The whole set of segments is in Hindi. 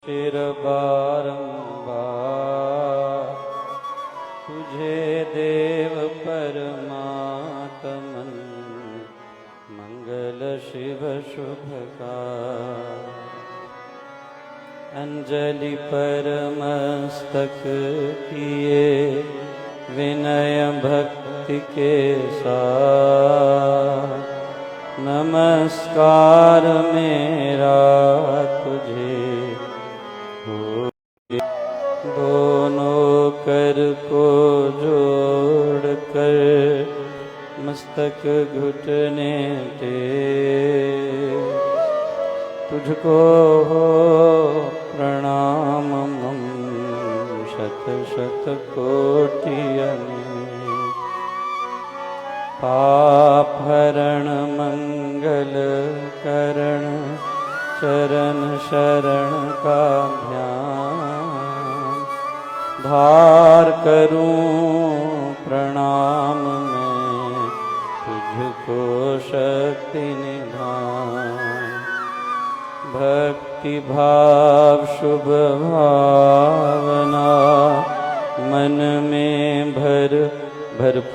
फिर बारंबार तुझे देव परमात्मन मंगल शिव शुभकार। अंजलि पर मस्तक किए विनय भक्ति के साथ, नमस्कार मेरा तुझे हो। दोनों कर को जोड़ कर मस्तक घुटने टेक, तुझको हो प्रणाम मम शत शत कोटि अनेक। पाप हरण मंगल करण चरण शरण का ध्यान, भार करूं प्रणाम मैं तुझको शक्ति निधान। भक्ति भाव शुभ भावना मन में भरपूर,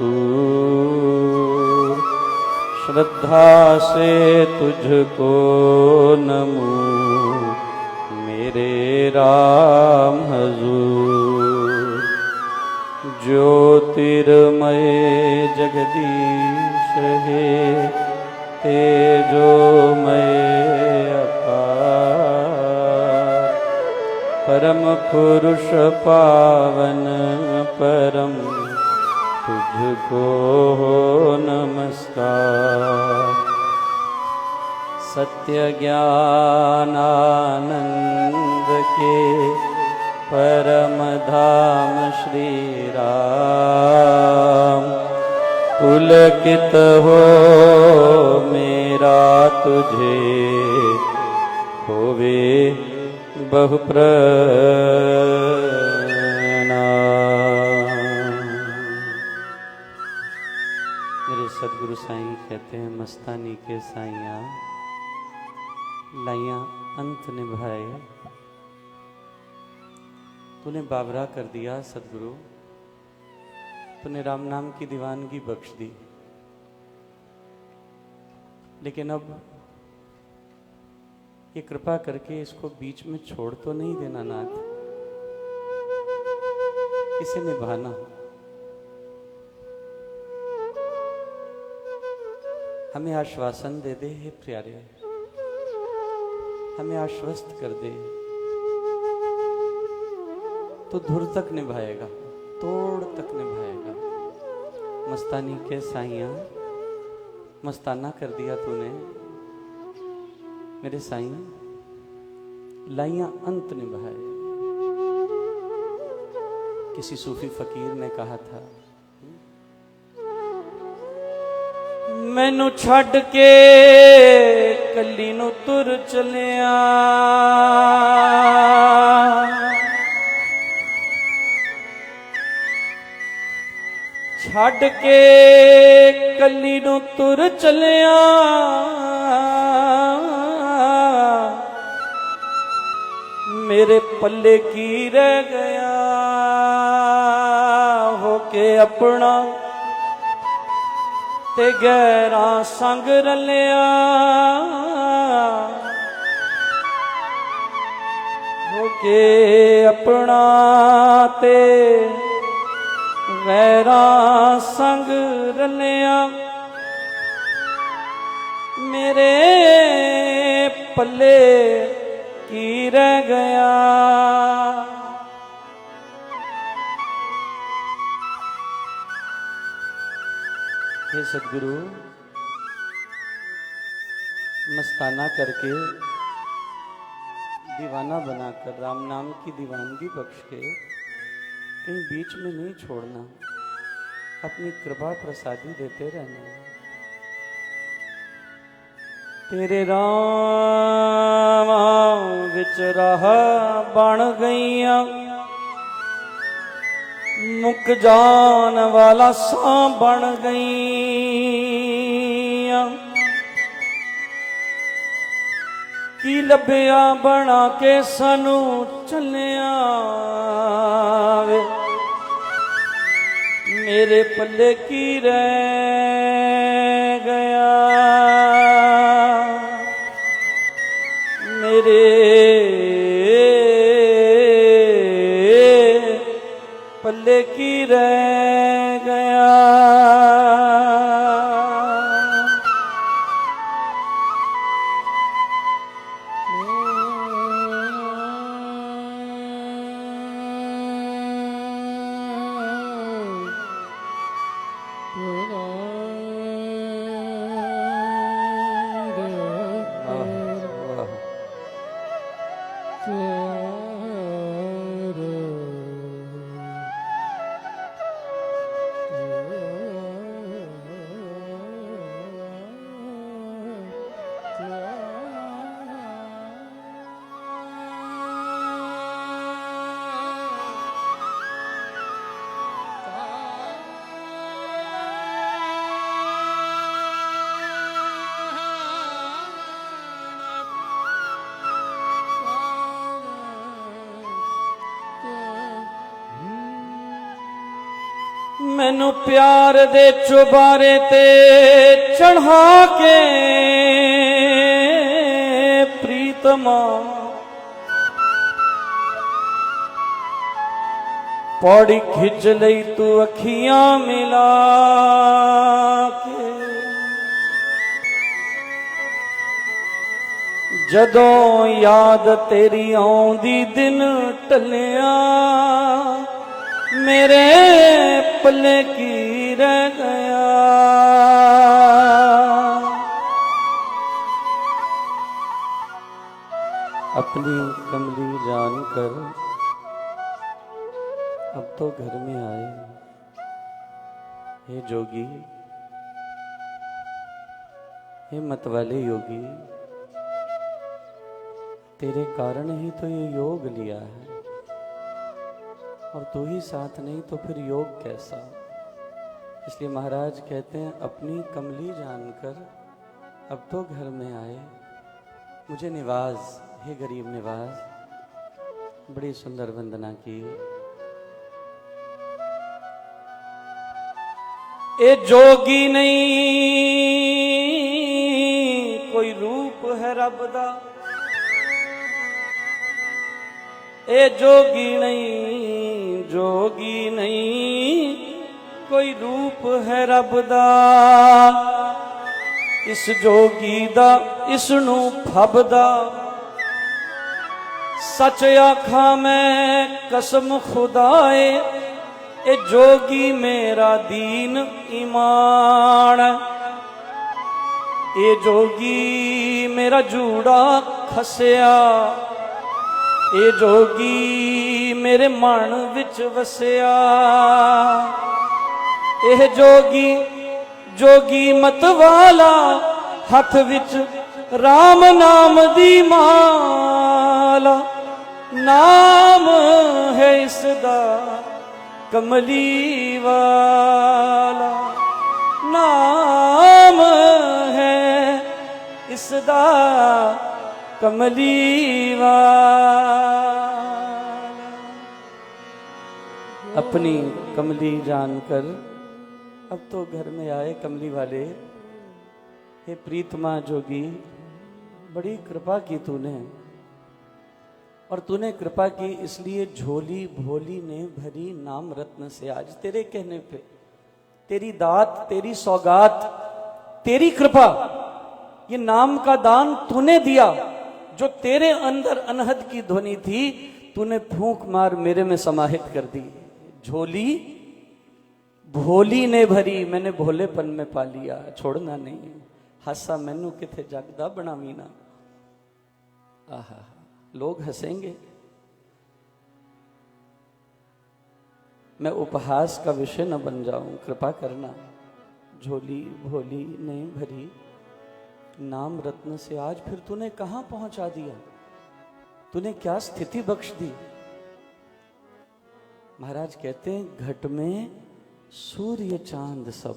श्रद्धा से तुझको नमूं मेरे राम हजूर। ज्योतिर्मय जगदीश है तेजोमय अपार, परम पुरुष पावन परम तुझको हो नमस्कार। सत्य ज्ञान आनंद के परम धाम श्री राम, पुलकित हो मेरा तुझे होवे बहु मेरे सदगुरु साईं कहते हैं, मस्तानी के साईयाँ लाइयाँ अंत निभाए। तूने बाबरा कर दिया सदगुरु, तूने राम नाम की दीवानगी बख्श दी, लेकिन अब ये कृपा करके इसको बीच में छोड़ तो नहीं देना नाथ, इसे निभाना। हमें आश्वासन दे दे हे प्यारे, हमें आश्वस्त कर दे तो धुर तक निभाएगा, तोड़ तक निभाएगा। मस्तानी के साईयाँ मस्ताना कर दिया तूने मेरे साईं, लाइयां अंत निभाए। किसी सूफी फकीर ने कहा था, मैनू छड़ के कली नू तुर चलिया, छड़ के कली नू तुर चलिया, मेरे पल्ले की रह गया होके अपना ते गहरा संग रलिया, होके अपना ते गहरा संग रलिया। मेरे पल्ले की रह गया। हे सदगुरु, मस्ताना करके दीवाना बनाकर राम नाम की दीवानगी बख्श के कहीं बीच में नहीं छोड़ना, अपनी कृपा प्रसादी देते रहना। तेरे राम विच राह बन गईयां, मुक जान वाला सा बन गईयां। की लभ्या बना के सानू चलिया वे मेरे पल्ले की रह गया मेरे पल्ले की रह गया मैनू प्यार दे चुबारे ते चढ़ा के प्रीतमा पौड़ी खिंच लई तू अखियां मिला के जदों याद तेरी आउंदी दिन टलिया मेरे पल्ले की रह गया अपनी कमली जानकर अब तो घर में आए हे जोगी हे मतवाले योगी तेरे कारण ही तो ये योग लिया है और तू ही साथ नहीं तो फिर योग कैसा। इसलिए महाराज कहते हैं अपनी कमली जानकर अब तो घर में आए मुझे निवाज हे गरीब निवाज। बड़ी सुंदर वंदना की। ए जोगी नहीं कोई रूप है रब दा ए जोगी नहीं कोई रूप है रब दा इस जोगी दा इसनू फबदा सच आखा मैं कसम खुदाए ए जोगी मेरा दीन ईमान ए जोगी मेरा जूड़ा खसिया ए जोगी मेरे मन विच वसिया एह जोगी जोगी मत वाला हथ विच राम नाम दी माला नाम है इसदा कमली वाला नाम है इसदा कमली वाला। अपनी कमली जानकर अब तो घर में आए कमली वाले। हे प्रीतमा जोगी बड़ी कृपा की तूने और तूने कृपा की इसलिए झोली भोली ने भरी नाम रत्न से। आज तेरे कहने पे तेरी दात तेरी सौगात तेरी कृपा ये नाम का दान तूने दिया। जो तेरे अंदर अनहद की ध्वनि थी तूने फूंक मार मेरे में समाहित कर दी। झोली भोली ने भरी मैंने भोलेपन में पा लिया छोड़ना नहीं। हासा मैनू किथे जगदा बनावी ना। आहा लोग हंसेंगे मैं उपहास का विषय न बन जाऊं कृपा करना। झोली भोली ने भरी नाम रत्न से आज फिर तूने कहां पहुंचा दिया। तूने क्या स्थिति बख्श दी। महाराज कहते हैं घट में सूर्य चांद सब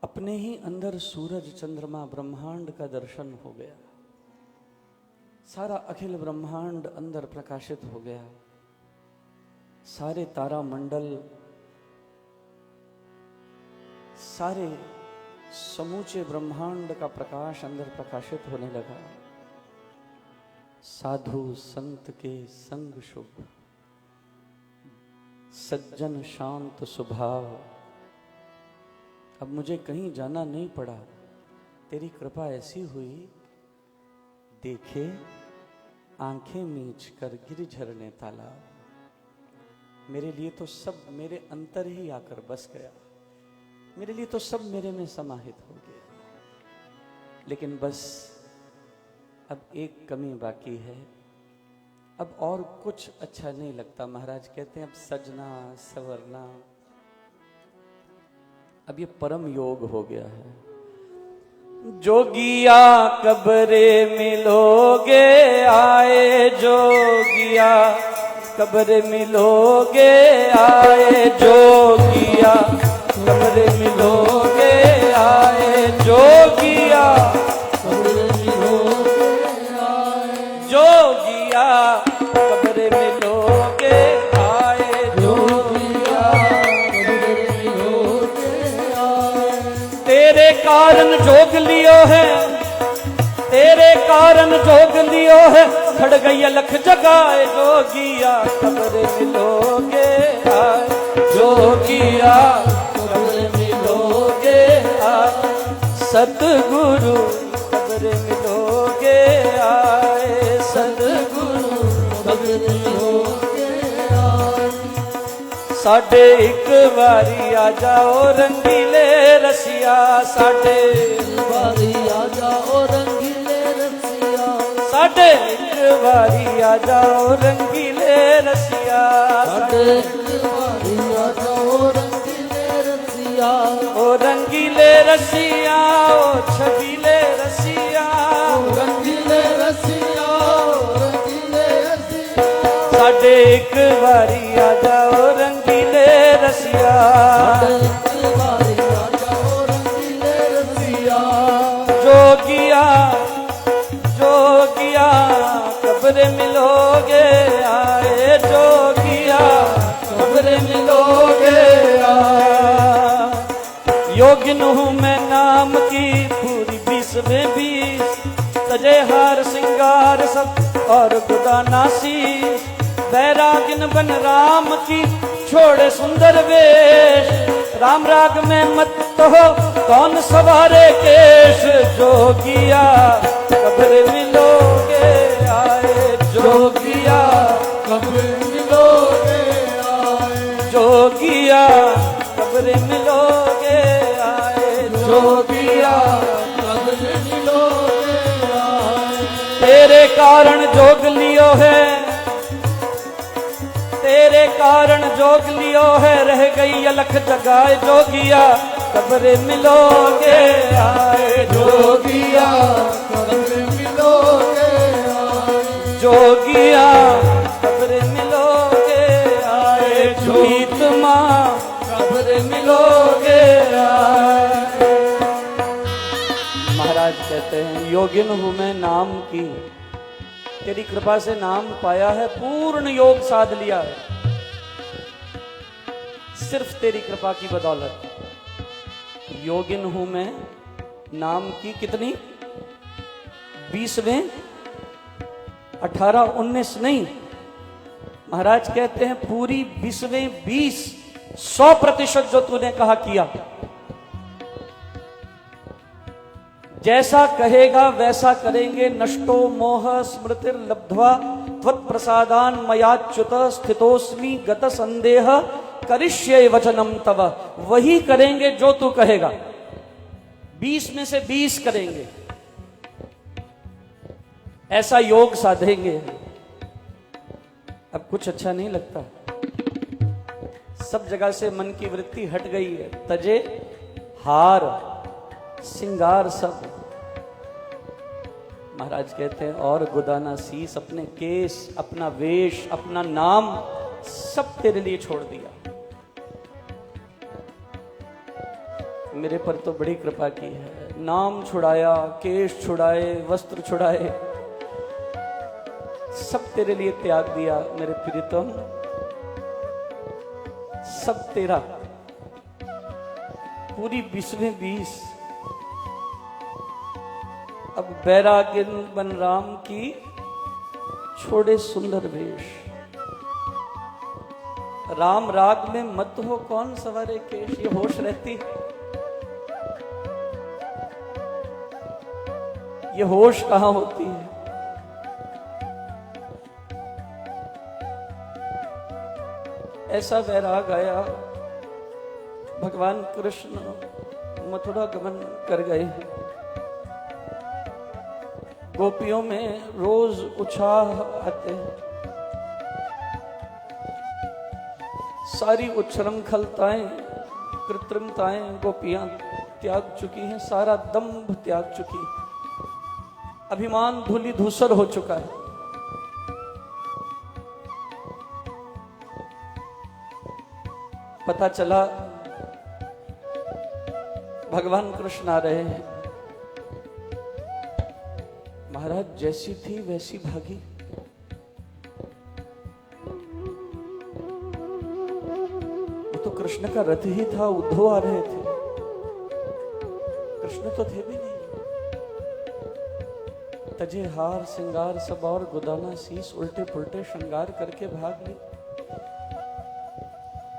अपने ही अंदर सूरज चंद्रमा ब्रह्मांड का दर्शन हो गया। सारा अखिल ब्रह्मांड अंदर प्रकाशित हो गया। सारे तारा मंडल, सारे समूचे ब्रह्मांड का प्रकाश अंदर प्रकाशित होने लगा। साधु संत के संग शुभ, सज्जन शांत स्वभाव। अब मुझे कहीं जाना नहीं पड़ा, तेरी कृपा ऐसी हुई, देखे आंखें मीच कर गिर झरने तालाब। मेरे लिए तो सब मेरे अंतर ही आकर बस गया, मेरे लिए तो सब मेरे में समाहित हो गया। लेकिन बस अब एक कमी बाकी है, अब और कुछ अच्छा नहीं लगता। महाराज कहते हैं अब सजना संवरना, अब ये परम योग हो गया है। जोगिया कब्रे मिलोगे आए, जोगिया कब्रे मिलोगे आए, जोगिया कब्रे मिलोगे आए, जोगिया कब्रे मिलोगे आए, जोगिया कब्रे मिलोगे आए, जोगिया कब्रे मिलोगे आए। तेरे कारण जोग लियो है, तेरे कारण जोग लियो है, खड़ गई अलख जगाए, जोगिया कब्रे मिलोगे आए, जोगिया कब्रे मिलोगे आए, सतगुरु कब्रे मिलोगे आए, सतगुरु कब्रे मिलोगे आए। साढ़े एक बारी आ जाओ रंगीले रसिया, साढ़े बारी आ जाओ रंगीले रसिया, साढ़े एक बारी आ जाओ रंगीले रसिया, साढ़े एक बारी आ जाओ रंगीले रसिया, ओ रंगीले रसिया, ओ छबीले रसिया, ओ रंगीले रसिया, ओ रंगीले रसिया। साढ़े एक बारी आ जाओ रंगीले रसिया, जोगिया जोगिया कब्रे मिलोगे आए, जोगिया कब्रे मिलोगे आए। योगिन हूँ मैं नाम की पूरी 20 में 20, तजे हार सिंगार सब और गुदाना शीश। बैरागिन बन राम की छोड़े सुंदर वेश, राम राग में मत तो हो कौन सवारे केश। जोगिया कब्रे मिलोगे आए, जोगिया कब्रे मिलोगे आए, जोगिया कब्रे मिलोगे आए, जोगिया कब्रे मिलोगे आए। तेरे कारण जोग लियो है, तेरे कारण जोग लियो है, रह गई अलख जगाए, जोगिया कब्रे मिलोगे आए, जोगिया कब्रे मिलोगे आए, जोगिया कब्रे मिलोगे आए, प्रीतमा कब्रे मिलोगे आए। महाराज कहते हैं योगिन हूं मैं नाम की, तेरी कृपा से नाम पाया है, पूर्ण योग साध लिया है, सिर्फ तेरी कृपा की बदौलत। योगिन हूं मैं नाम की कितनी 20वें 18 19 नहीं, महाराज कहते हैं पूरी 20वें 20 100% जो तूने कहा किया। जैसा कहेगा वैसा करेंगे, नष्टो मोह स्मृतिर लब्ध्वा त्वत् प्रसादान मयाच्युत स्थितोस्मि गत संदेह करिष्ये वचनम तव। वही करेंगे जो तू कहेगा, 20 में से 20 करेंगे, ऐसा योग साधेंगे। अब कुछ अच्छा नहीं लगता, सब जगह से मन की वृत्ति हट गई है, तजे हार सिंगार सब। महाराज कहते हैं और गुदाना शीस, अपने केस, अपना वेश, अपना नाम सब तेरे लिए छोड़ दिया। मेरे पर तो बड़ी कृपा की है। नाम छुड़ाया, केश छुड़ाए, वस्त्र छुड़ाए, सब तेरे लिए त्याग दिया मेरे प्रीतम, सब तेरा। पूरी 20 अब बैरागिन बन राम की छोड़े सुंदर वेश। राम राग में मत हो कौन सवारे केश, ये होश रहती, ये होश कहां होती है। ऐसा वैराग आया, भगवान कृष्ण मथुरा गमन कर गए। गोपियों में रोज उत्साह आते, सारी उच्छृंखलताएं, कृत्रिमताएं गोपियां त्याग चुकी हैं, सारा दंभ त्याग चुकी, अभिमान धूलि धूसर हो चुका है। पता चला भगवान कृष्ण आ रहे हैं। महाराज जैसी थी वैसी भागी। वो तो कृष्ण का रथ ही था, उद्धव आ रहे थे, कृष्ण तो थे भी नहीं। तजे हार श्रृंगार सब और गुदाना शीस, उल्टे पुल्टे श्रृंगार करके भाग ली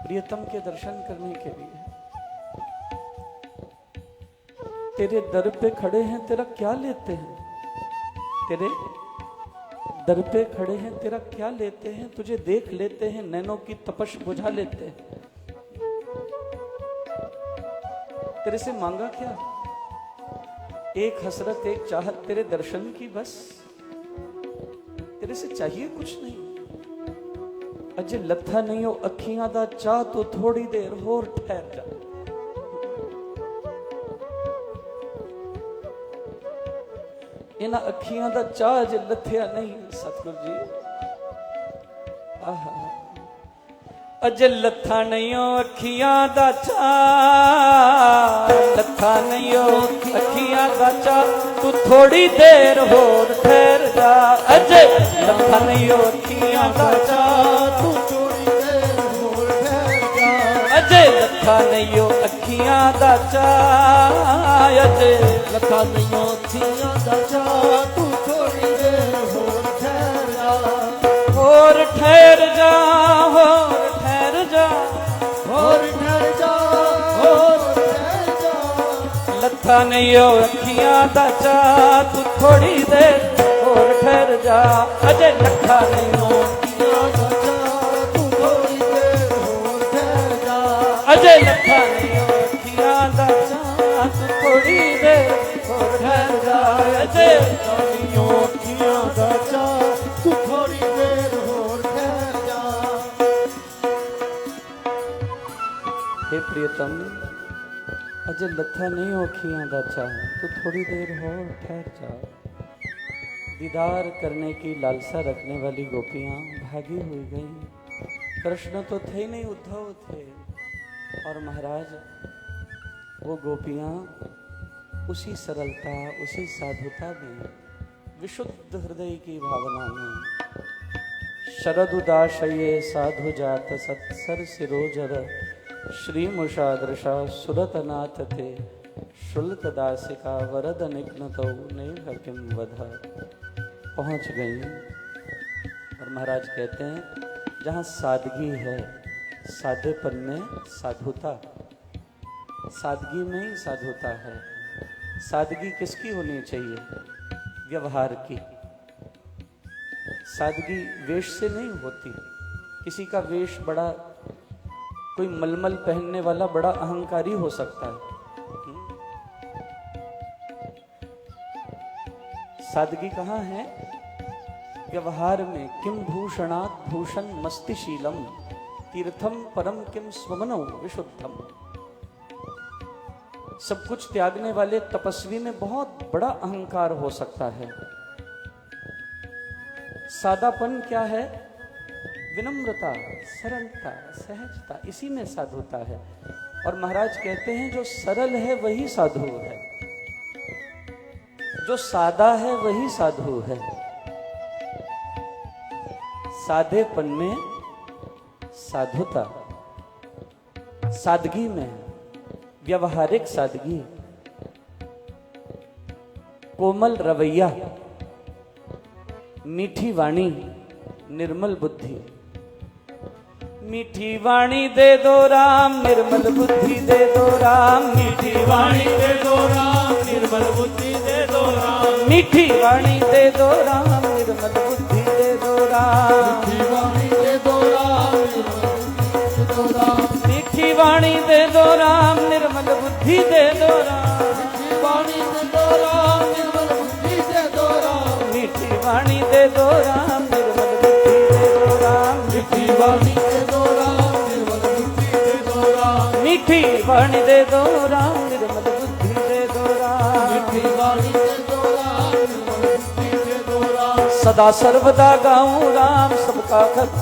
प्रियतम के दर्शन करने के लिए। तेरे दर पे खड़े हैं, तेरा क्या लेते हैं, तेरे दर पे खड़े हैं, तेरा क्या लेते हैं, तुझे देख लेते हैं, नैनों की तपश बुझा लेते हैं। तेरे से मांगा क्या, एक हसरत एक चाहत तेरे दर्शन की, बस तेरे से चाहिए कुछ नहीं। अजे लथा नहीं हो अखियां दा चाह, तो थोड़ी देर होर ठहर जा। इन्हां अखियां दा चाह अजे लथया नहीं सतगुर जी। आहा अजे लथा नहीं हो अखियां दा चाह, लथा नहीं हो अखियां दा चाह, तू थोड़ी देर होर ठहर जा। अजे लथा नहीं हो अखियां दा चाह, तू थोड़ी देर होर ठहर जा। अजे लथा नहीं हो अखियां दा चाह, अजे लथा नहीं हो अखियां दा चाह, तू थोड़ी देर होर ठहर जा। होर ठहर जा, होर ठहर जा, होर ठहर जा, होर ठहर जा। लथा नहीं हो अखियां दा चाह, तू थोड़ी देर होर ठहर जा। अजे लथा नहीं हो अखियां दा चाह, तू थोड़ी देर होर ठहर जा। अजे लथा नहीं हो अखियां दा चाह, तू थोड़ी देर होर ठहर जा। अजे लथा नहीं हो अखियां दा चाह, तू थोड़ी देर होर ठहर जा। हे प्रियतम, अजे लथा नहीं हो अखियां दा चाह, तू थोड़ी देर होर ठहर जा। दीदार करने की लालसा रखने वाली गोपियां भागी हुई गईं। कृष्ण तो थे ही नहीं, उद्धव थे। और महाराज वो गोपियां उसी सरलता, उसी साधुता में, विशुद्ध हृदय की भावना में, शरद उदाशये साधु जात सत्सर सिरोजर, श्री मुषादृशा सुरतनाथ थे, शुल्क दासिका वरद निघ्नतौ नेह किम वधा, पहुंच गई। और महाराज कहते हैं जहां सादगी है, सादेपन में साधुता, सादगी में ही साधुता है। सादगी किसकी होनी चाहिए, व्यवहार की। सादगी वेश से नहीं होती। किसी का वेश बड़ा, कोई मलमल पहनने वाला बड़ा अहंकारी हो सकता है। सादगी कहाँ है, व्यवहार में। किम भूषणात् भूषण मस्तिशीलम, तीर्थम परम किम स्वमनो विशुद्धम। सब कुछ त्यागने वाले तपस्वी में बहुत बड़ा अहंकार हो सकता है। सादापन क्या है, विनम्रता, सरलता, सहजता, इसी में साधुता है। और महाराज कहते हैं जो सरल है वही साधु है, जो सादा है वही साधु है। सादेपन में साधुता, सादगी में व्यवहारिक सादगी, कोमल रवैया, मीठी वाणी, निर्मल बुद्धि। मीठी वाणी दे दो राम, निर्मल बुद्धि दे दो राम। मीठी वाणी दे दो राम, निर्मल बुद्धि दे दो राम। मीठी वाणी दे दो राम, निर्मल बुद्धि दे दो राम। मीठी वाणी दे दो राम, निर्मल बुद्धि दे दो राम। मीठी वाणी दे दो राम, निर्मल बुद्धि दे दो राम। मीठी वाणी दे दो राम, निर्मल बुद्धि दे दो राम। मीठी वाणी दे दो राम, निर्मल बुद्धि दे दो राम। मीठी वाणी दे दो राम, निर्मल बुद्धि दे दो राम। मीठी वाणी दे दो राम, निर्मल बुद्धि दे दो राम। मीठी वाणी दे दो राम, निर्मल बुद्धि दे दो राम। सदा सर्वदा गाऊं राम, सबका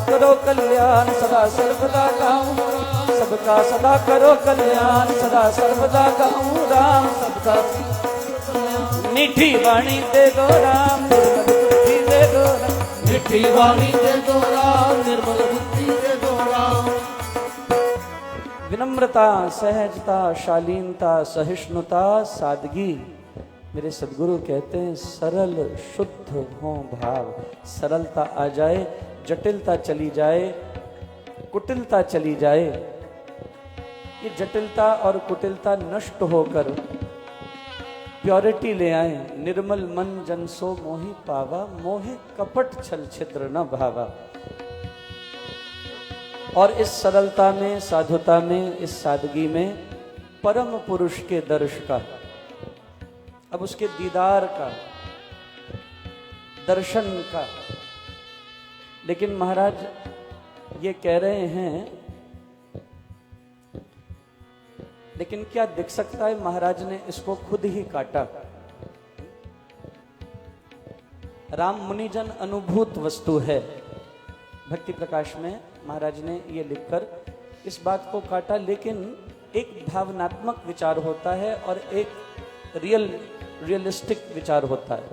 करो कल्याण। सदा सर्वदा गाऊं राम, सबका सदा करो कल्याण। सदा सर्वदा गाऊं राम, सबका कल्याण। मीठी वाणी दे दो राम, निर्मल बुद्धि दे दो राम। मीठी वाणी दे दो राम, निर्मल बुद्धि दे दो राम। विनम्रता, सहजता, शालीनता, सहिष्णुता, सादगी। मेरे सदगुरु कहते हैं सरल शुद्ध हो भाव। सरलता आ जाए, जटिलता चली जाए, कुटिलता चली जाए। ये जटिलता और कुटिलता नष्ट होकर प्योरिटी ले आए। निर्मल मन जन सो मोहि पावा, मोहि कपट छल छिद्र न भावा। और इस सरलता में, साधुता में, इस सादगी में परम पुरुष के दर्श का, अब उसके दीदार का, दर्शन का। लेकिन महाराज ये कह रहे हैं, लेकिन क्या दिख सकता है? महाराज ने इसको खुद ही काटा। राम मुनिजन अनुभूत वस्तु है। भक्ति प्रकाश में महाराज ने ये लिखकर इस बात को काटा। लेकिन एक भावनात्मक विचार होता है और एक रियलिस्टिक विचार होता है।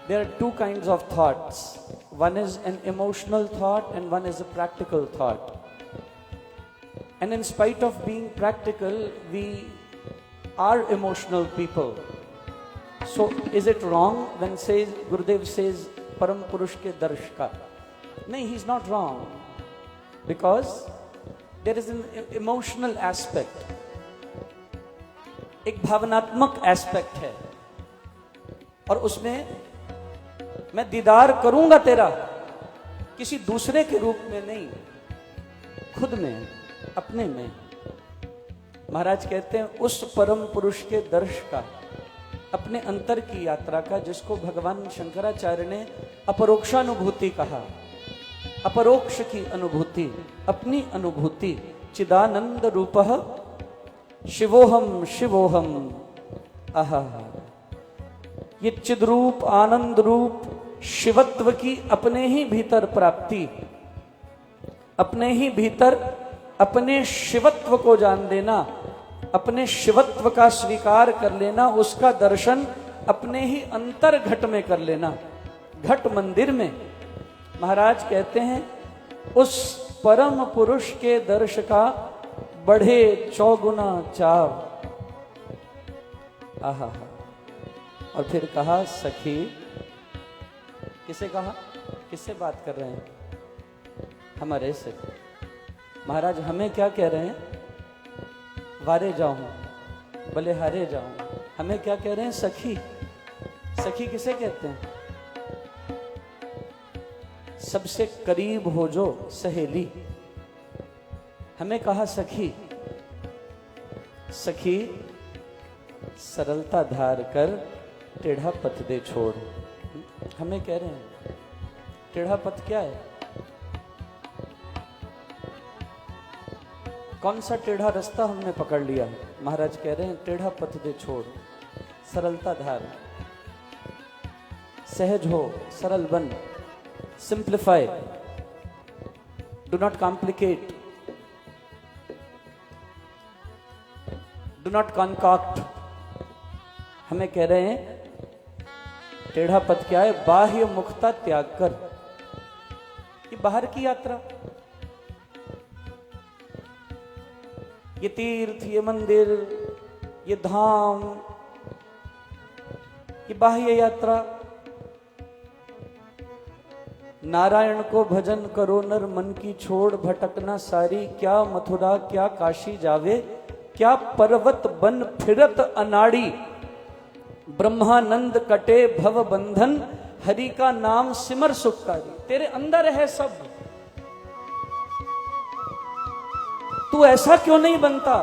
There are two kinds of thoughts. One is an emotional thought and one is a practical thought. And in spite of being practical, we are emotional people. So is it wrong when Gurudev says Param Purush ke darsh ka? No, he's not wrong. Because there is an emotional aspect. एक भावनात्मक एस्पेक्ट है और उसमें मैं दीदार करूंगा तेरा, किसी दूसरे के रूप में नहीं, खुद में, अपने में। महाराज कहते हैं उस परम पुरुष के दर्श का, अपने अंतर की यात्रा का, जिसको भगवान शंकराचार्य ने अपरोक्षानुभूति कहा। अपरोक्ष की अनुभूति, अपनी अनुभूति। चिदानंद रूपः शिवोहम शिवोहम आहा। ये चिद्रूप, आनंद रूप शिवत्व की अपने ही भीतर प्राप्ति, अपने ही भीतर अपने शिवत्व को जान लेना, अपने शिवत्व का स्वीकार कर लेना, उसका दर्शन अपने ही अंतर घट में कर लेना, घट मंदिर में। महाराज कहते हैं उस परम पुरुष के दर्श का बढ़े चौगुना चाव। आहा। और फिर कहा सखी, किसे कहा? किससे बात कर रहे हैं? हमारे से। महाराज हमें क्या कह रहे हैं? वारे जाऊं बलिहारे जाऊं। हमें क्या कह रहे हैं? सखी। सखी किसे कहते हैं? सबसे करीब हो जो सहेली। हमें कहा सखी। सखी सरलता धार कर टेढ़ा पथ दे छोड़। हमें कह रहे हैं टेढ़ा पथ क्या है? कौन सा टेढ़ा रास्ता हमने पकड़ लिया? महाराज कह रहे हैं टेढ़ा पथ दे छोड़, सरलता धार। सहज हो, सरल बन, simplify, do not complicate. Do not concoct. हमें कह रहे हैं टेढ़ा पद क्या है? बाह्य मुखता त्याग कर। ये बाहर की यात्रा, ये तीर्थ, ये मंदिर, ये धाम, ये बाह्य यात्रा। नारायण को भजन करो नर मन की छोड़ भटकना सारी, क्या मथुरा क्या काशी जावे, क्या पर्वत बन फिरत अनाड़ी। ब्रह्मानंद कटे भव बंधन, हरि का नाम सिमर सुखकारी। तेरे अंदर है सब, तू ऐसा क्यों नहीं बनता?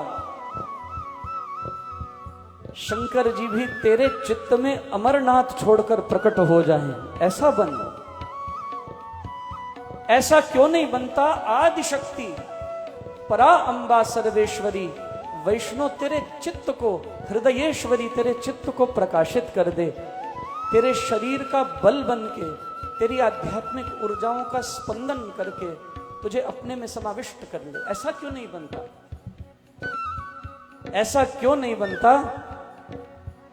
शंकर जी भी तेरे चित्त में अमरनाथ छोड़कर प्रकट हो जाएं, ऐसा बन। ऐसा क्यों नहीं बनता? आदि शक्ति परा अंबा सर्वेश्वरी वैष्णो तेरे चित्त को, हृदयेश्वरी तेरे चित्त को प्रकाशित कर दे। तेरे शरीर का बल बन के, तेरी आध्यात्मिक ऊर्जाओं का स्पंदन करके तुझे अपने में समाविष्ट कर ले। ऐसा क्यों नहीं बनता? ऐसा क्यों नहीं बनता?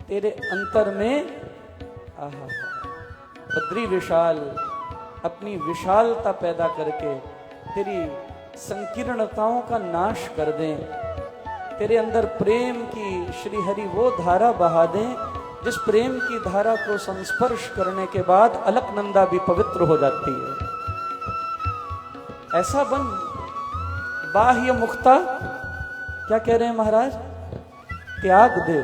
तेरे अंतर में आहा बद्री विशाल अपनी विशालता पैदा करके तेरी संकीर्णताओं का नाश कर दें। तेरे अंदर प्रेम की श्री हरि वो धारा बहा दें जिस प्रेम की धारा को संस्पर्श करने के बाद अलकनंदा भी पवित्र हो जाती है। ऐसा बन। बाह्य मुक्ता क्या कह रहे हैं महाराज? त्याग दे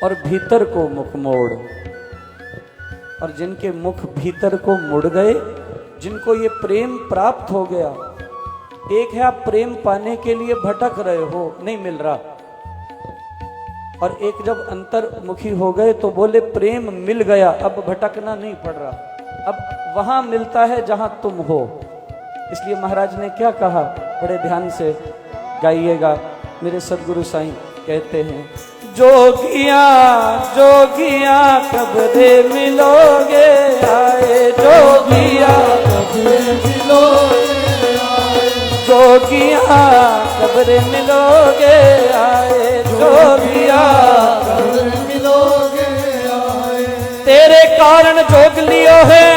और भीतर को मुख मोड़। और जिनके मुख भीतर को मुड़ गए, जिनको ये प्रेम प्राप्त हो गया, एक है आप प्रेम पाने के लिए भटक रहे हो, नहीं मिल रहा, और एक जब अंतर्मुखी हो गए तो बोले प्रेम मिल गया, अब भटकना नहीं पड़ रहा, अब वहां मिलता है जहां तुम हो। इसलिए महाराज ने क्या कहा, बड़े ध्यान से गाइएगा। मेरे सदगुरु साईं कहते हैं, जोगिया जोगिया कब रे मिलोगे आए, जोगिया कब रे मिलोगे आए, जोगिया कब रे मिलोगे आए, जोगिया कब रे मिलोगे आए। तेरे कारण जोग लियो है,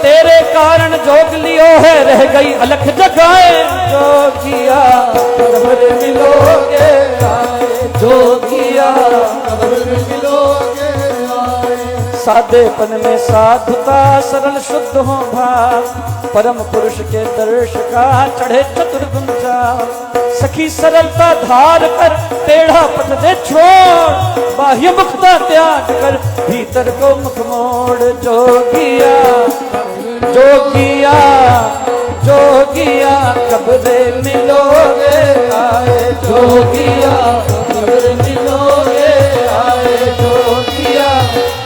तेरे कारण जोग लियो है, रह गई अलख जगाए, जोगिया कब रे मिलोगे आए, जोगिया कब रे मिलोगे आए। सादेपन में साधुता सरल शुद्ध हो भाव, परम पुरुष के दर्श का चढ़े चतुर्भुजा। सखी सरलता धार कर टेढ़ा पथ दे छोड़, बाह्य मुखता त्याग कर भीतर को मुख मोड़। जोगिया जोगिया जोगिया कब रे मिलोगे आए, जोगिया कब रे मिलोगे आए, जोगिया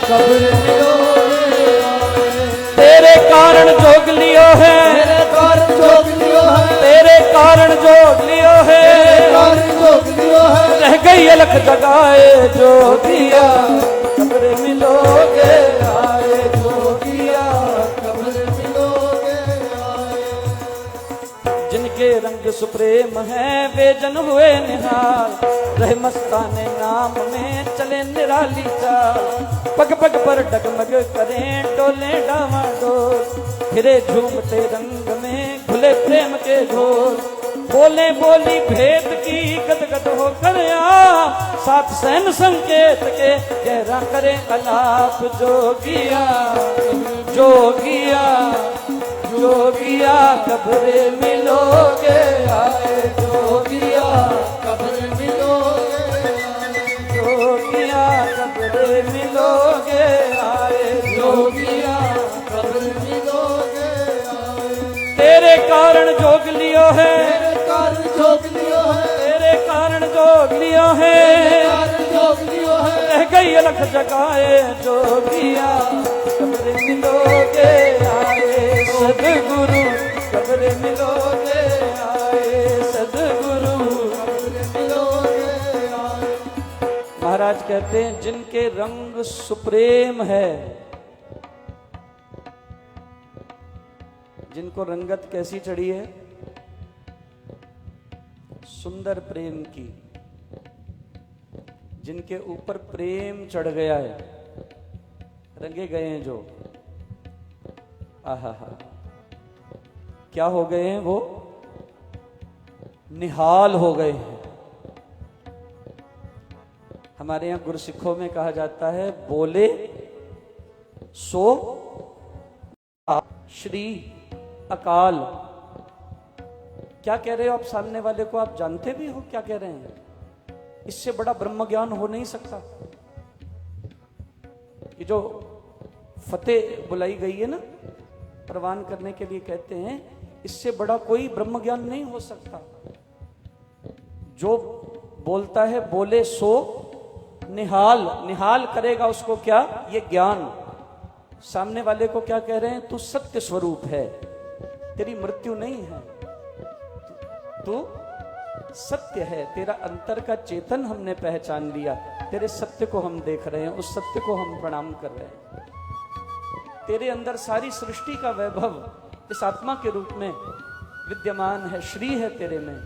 कब रे मिलोगे आए। तेरे कारण जोग लियो है, तेरे कारण जोग लियो है, तेरे कारण जोग लियो है, कारण जोग लियो है, रह गई अलख जगाए, जोगिया कब रे मिलोगे आए, जोगिया कब रे मिलोगे आए। जिनके रंग सुप्रेम है वे जन हुए निहाल, रहे मस्ताने नाम में चले निराली चाल। पग पग पर डगमग करें डोले डावाडोल, फिरे झूमते रंग में घुले प्रेम के ढोल। बोले बोली भेद की गदगद होकर आ, साथ सैन संकेत के गहरा करे अलाप। जोगिया जोगिया जोगिया कब रे मिलोगे आए, जोगिया कब रे मिलोगे आए, जोगिया कब रे मिलोगे आए, जोगिया कब रे मिलोगे आए। तेरे कारण जोग लियो है, तेरे कारण जोग लियो है, तेरे कारण जोग लियो है, कारण जोग लियो है, रह गई अलख जगाए, जोगिया कब रे मिलोगे आए, सदगुरु कब रे मिलोगे आए, सदगुरु कब रे मिलोगे आए। महाराज कहते हैं जिनके रंग सुप्रेम है, जिनको रंगत कैसी चढ़ी है, सुंदर प्रेम की, जिनके ऊपर प्रेम चढ़ गया है, रंगे गए हैं जो, आहा हा, क्या हो गए हैं वो? निहाल हो गए हैं। हमारे यहां गुरसिखों में कहा जाता है, बोले सो श्री अकाल। क्या कह रहे हो आप सामने वाले को? आप जानते भी हो क्या कह रहे हैं? इससे बड़ा ब्रह्म ज्ञान हो नहीं सकता। ये जो फतेह बुलाई गई है ना, प्रवान करने के लिए कहते हैं, इससे बड़ा कोई ब्रह्म ज्ञान नहीं हो सकता। जो बोलता है बोले सो निहाल, निहाल करेगा उसको क्या? ये ज्ञान। सामने वाले को क्या कह रहे हैं? तू सत्य स्वरूप है, तेरी मृत्यु नहीं है, तू सत्य है, तेरा अंतर का चेतन हमने पहचान लिया, तेरे सत्य को हम देख रहे हैं, उस सत्य को हम प्रणाम कर रहे हैं। तेरे अंदर सारी सृष्टि का वैभव इस आत्मा के रूप में विद्यमान है, श्री है तेरे में,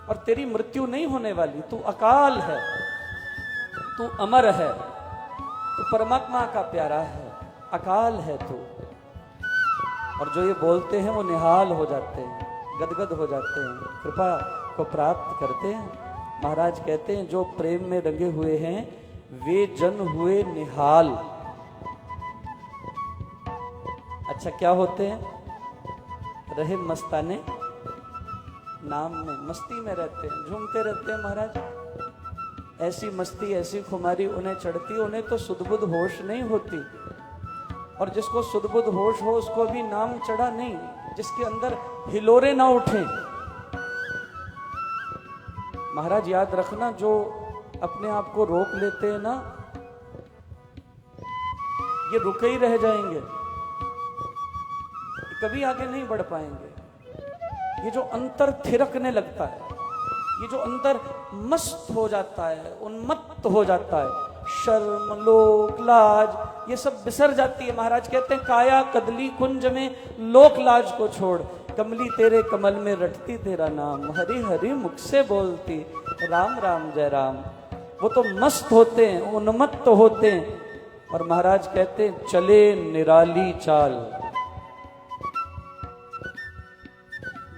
और तेरी मृत्यु नहीं होने वाली। तू अकाल है, तू अमर है, तू परमात्मा का प्यारा है, अकाल है तू। और जो ये बोलते हैं वो निहाल हो जाते हैं, गदगद हो जाते हैं, कृपा को प्राप्त करते हैं। महाराज कहते हैं, जो प्रेम में रंगे हुए हैं वे जन हुए निहाल। अच्छा, क्या होते हैं? रहे मस्ताने नाम में, मस्ती में रहते हैं, झूमते रहते हैं। महाराज ऐसी मस्ती, ऐसी खुमारी उन्हें चढ़ती, उन्हें तो सुध बुध होश नहीं होती। और जिसको सुध बुध होश हो उसको भी नाम चढ़ा नहीं, जिसके अंदर हिलोरे ना उठे। महाराज याद रखना, जो अपने आप को रोक लेते हैं ना, ये रुके ही रह जाएंगे, कभी आगे नहीं बढ़ पाएंगे। ये जो अंतर थिरकने लगता है, ये जो अंदर मस्त हो जाता है, उन्मत्त हो जाता है, शर्म लोक लाज ये सब बिसर जाती है। महाराज कहते हैं, काया कदली कुंज में लोक लाज को छोड़, कमली तेरे कमल में रटती तेरा नाम, हरि हरि मुख से बोलती राम राम जय राम। वो तो मस्त होते हैं, उन्मत्त होते हैं। और महाराज कहते हैं, चले निराली चाल।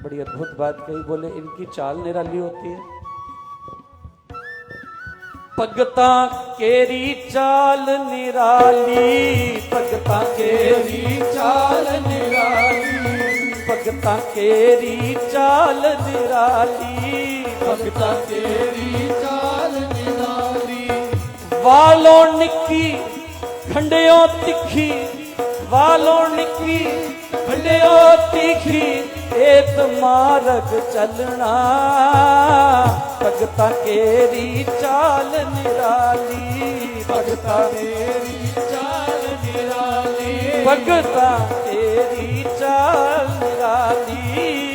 बड़ी अद्भुत बात कही, बोले इनकी चाल निराली होती है। भगता केरी चाल निराली, भगता केरी चाल निराली, भगता केरी चाल निराली, भगता तेरी चाल निराली। वालों निक्की खंडियों तिखी, वालों निक्की खंडियों तिखी, एक मार्ग चलना, भगता केरी चाल निराली, भगता तेरी चाल निराली। भगता केरी चाल निराली,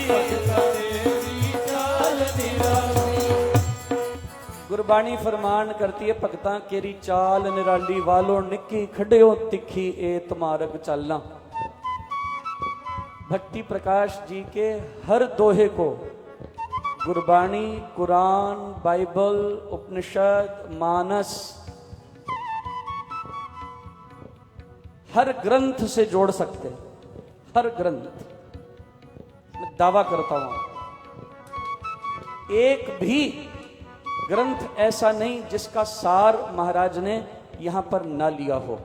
भगता तेरी चाल निराली। गुरबाणी फरमान करती है, भगता केरी चाल निराली, वालों निक्की खड्डियों तिखी, एत मार्ग चलना। भक्ति प्रकाश जी के हर दोहे को गुरबाणी, कुरान, बाइबल, उपनिषद, मानस, हर ग्रंथ से जोड़ सकते हैं, हर ग्रंथ। मैं दावा करता हूं, एक भी ग्रंथ ऐसा नहीं जिसका सार महाराज ने यहां पर ना लिया हो।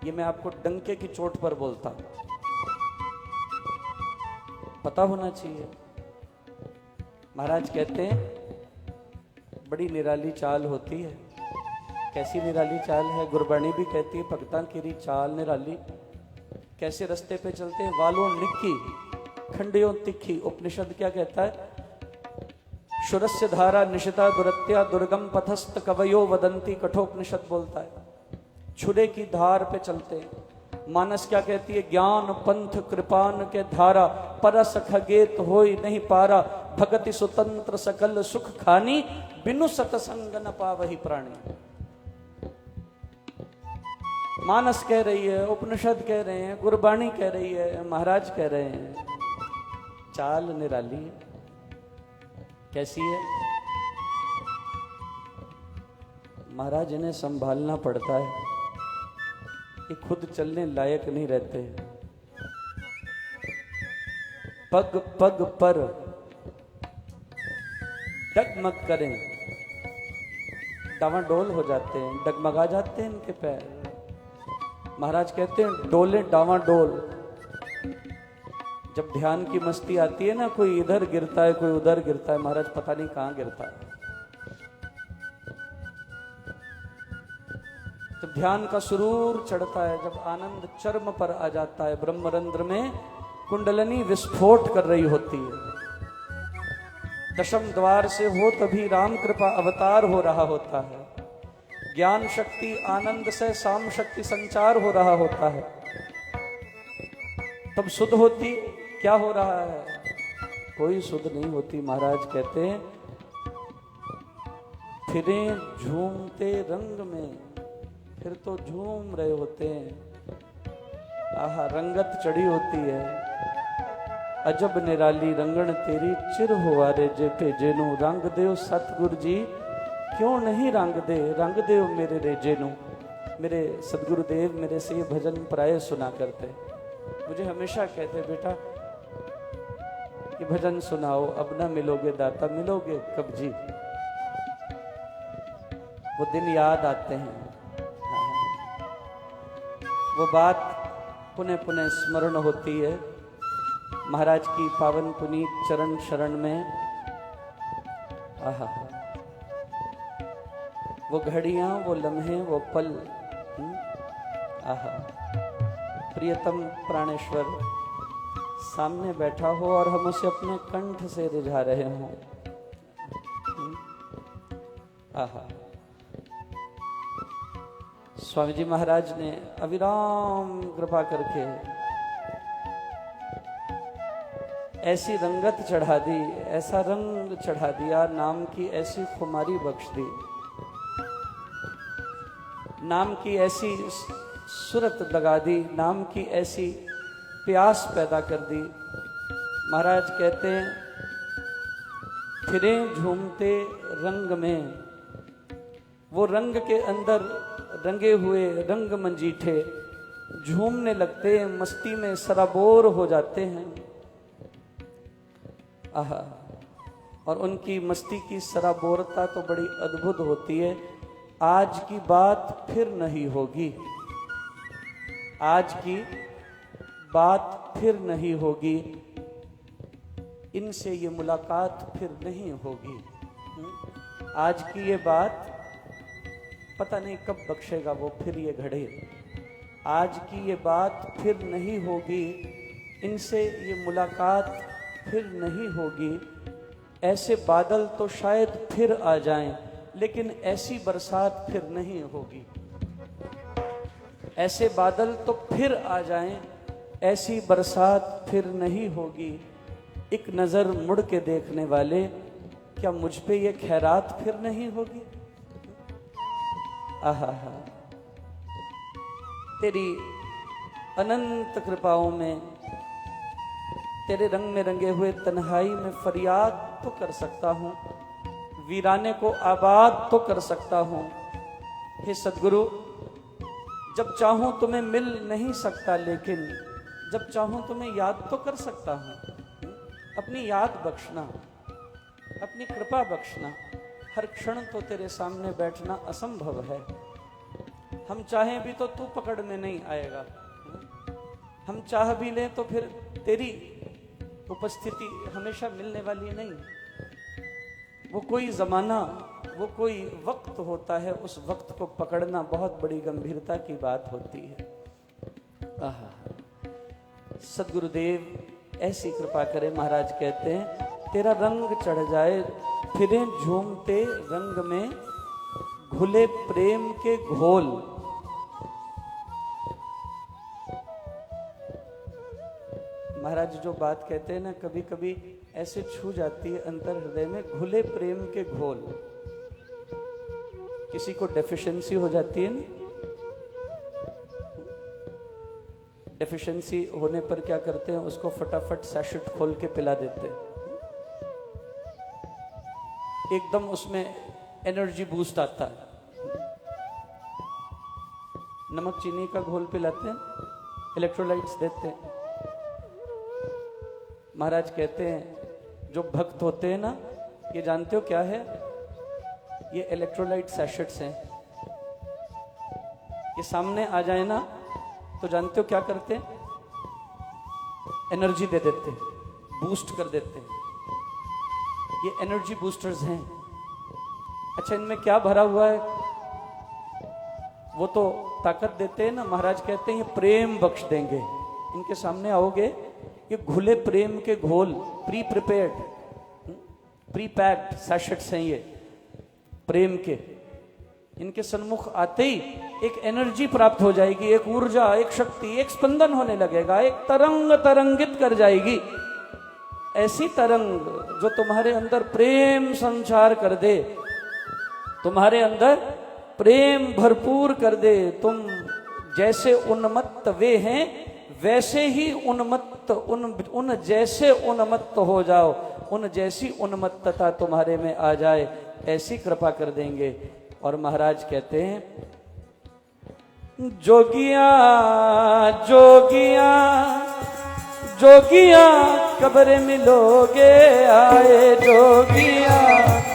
ये मैं आपको डंके की चोट पर बोलता हूं, पता होना चाहिए। महाराज कहते हैं, बड़ी निराली चाल होती है। कैसी निराली चाल है? गुरबाणी भी कहती है, भगतां केरी चाल निराली। कैसे रास्ते पे चलते हैं? वालों निक्की खंडियों तिखी। उपनिषद क्या कहता है? शुरस्य धारा निशिता दुरत्या दुर्गम पथस्थ कवयो वदंती, कठोपनिषद बोलता है, छुरे की धार पे चलते हैं। मानस क्या कहती है? ज्ञान पंथ कृपान के धारा, परस खगेत होई नहीं पारा, भगति स्वतंत्र सकल सुख खानी, बिनु सतसंग न पावहि प्राणी। मानस कह रही है, उपनिषद कह रहे हैं, गुरबाणी कह रही है, महाराज कह रहे हैं, चाल निराली है। कैसी है? महाराज इन्हें संभालना पड़ता है, ये खुद चलने लायक नहीं रहते। पग पग पर डगमग करें, डावाडोल हो जाते हैं, डगमगा जाते हैं इनके पैर। महाराज कहते हैं डोले डावाडोल। जब ध्यान की मस्ती आती है ना, कोई इधर गिरता है कोई उधर गिरता है, महाराज पता नहीं कहां गिरता है। जब ध्यान का सुरूर चढ़ता है, जब आनंद चरम पर आ जाता है, ब्रह्मरंध्र में कुंडलनी विस्फोट कर रही होती है, दशम द्वार से हो तभी राम कृपा अवतार हो रहा होता है, ज्ञान शक्ति आनंद से साम शक्ति संचार हो रहा होता है, तब सुध होती। क्या हो रहा है? कोई सुध नहीं होती। महाराज कहते हैं फिरे झूमते रंग में, फिर तो झूम रहे होते हैं। आहा, रंगत चढ़ी होती है, अजब निराली रंगण तेरी चिर हुआ रे जे पे जेनू, रंग देव सतगुरु जी क्यों नहीं रंग देव मेरे रेजेनू। मेरे सदगुरुदेव मेरे से ये भजन प्राय सुना करते, मुझे हमेशा कहते बेटा ये भजन सुनाओ, अब ना मिलोगे दाता, मिलोगे कब जी। वो दिन याद आते हैं, वो बात पुनः पुनः स्मरण होती है। महाराज की पावन पुनीत चरण शरण में आहा, वो घड़ियां, वो लम्हे, वो पल, आहा, प्रियतम प्राणेश्वर सामने बैठा हो और हम उसे अपने कंठ से रिझा रहे हों। आहा, स्वामी जी महाराज ने अविराम कृपा करके ऐसी रंगत चढ़ा दी, ऐसा रंग चढ़ा दिया, नाम की ऐसी खुमारी बख्श दी, नाम की ऐसी सूरत लगा दी, नाम की ऐसी प्यास पैदा कर दी। महाराज कहते हैं फिरे झूमते रंग में, वो रंग के अंदर रंगे हुए रंग मंजीठे झूमने लगते हैं, मस्ती में सराबोर हो जाते हैं। आहा, और उनकी मस्ती की सराबोरता तो बड़ी अद्भुत होती है। आज की बात फिर नहीं होगी, आज की बात फिर नहीं होगी, इनसे ये मुलाकात फिर नहीं होगी। आज की ये बात पता नहीं कब बख्शेगा वो फिर ये घड़े, आज की ये बात फिर नहीं होगी, इनसे ये मुलाकात फिर नहीं होगी। ऐसे बादल तो शायद फिर आ जाएं, लेकिन ऐसी बरसात फिर नहीं होगी। ऐसे बादल तो फिर आ जाएं, ऐसी बरसात फिर नहीं होगी। एक नजर मुड़ के देखने वाले, क्या मुझ पे ये खैरात फिर नहीं होगी। आहा, तेरी अनंत कृपाओं में, तेरे रंग में रंगे हुए तन्हाई में फरियाद तो कर सकता हूं, वीराने को आबाद तो कर सकता हूं। हे सदगुरु, जब चाहूं तुम्हें मिल नहीं सकता, लेकिन जब चाहूं तुम्हें याद तो कर सकता हूं। अपनी याद बख्शना, अपनी कृपा बख्शना। हर क्षण तो तेरे सामने बैठना असंभव है। हम चाहें भी तो तू पकड़ने नहीं आएगा, हम चाह भी लें तो फिर तेरी उपस्थिति हमेशा मिलने वाली नहीं। वो कोई जमाना, वो कोई वक्त होता है, उस वक्त को पकड़ना बहुत बड़ी गंभीरता की बात होती है। आहा, सदगुरुदेव ऐसी कृपा करे। महाराज कहते हैं तेरा रंग चढ़ जाए, फिरे झूमते रंग में, घुले प्रेम के घोल। महाराज जो बात कहते हैं ना, कभी कभी ऐसे छू जाती है अंतर हृदय में, घुले प्रेम के घोल। किसी को डेफिशिएंसी हो जाती है ना, डेफिशिएंसी होने पर क्या करते हैं, उसको फटाफट सैशेट खोल के पिला देते हैं, एकदम उसमें एनर्जी बूस्ट आता है। नमक चीनी का घोल पिलाते हैं, इलेक्ट्रोलाइट्स देते हैं। महाराज कहते हैं जो भक्त होते हैं ना, ये जानते हो क्या है? ये इलेक्ट्रोलाइट सैशेट्स हैं। ये सामने आ जाए ना तो जानते हो क्या करते हैं? एनर्जी दे देते हैं, बूस्ट कर देते हैं। ये एनर्जी बूस्टर्स हैं। अच्छा, इनमें क्या भरा हुआ है? वो तो ताकत देते हैं ना। महाराज कहते हैं ये प्रेम बख्श देंगे। इनके सामने आओगे, ये घुले प्रेम के घोल, प्री प्रिपेयर्ड, प्री पैक्ड सैशेट्स हैं ये प्रेम के। इनके सन्मुख आते ही एक एनर्जी प्राप्त हो जाएगी, एक ऊर्जा, एक शक्ति, एक स्पंदन होने लगेगा, एक तरंग तरंगित कर जाएगी। ऐसी तरंग जो तुम्हारे अंदर प्रेम संचार कर दे, तुम्हारे अंदर प्रेम भरपूर कर दे। तुम जैसे उन्मत्त वे हैं वैसे ही उन्मत्त, उन जैसे उन्मत्त हो जाओ, उन जैसी उन्मत्तता तुम्हारे में आ जाए, ऐसी कृपा कर देंगे। और महाराज कहते हैं जोगिया जोगिया जोगिया कब्र मिलोगे आए, जोगिया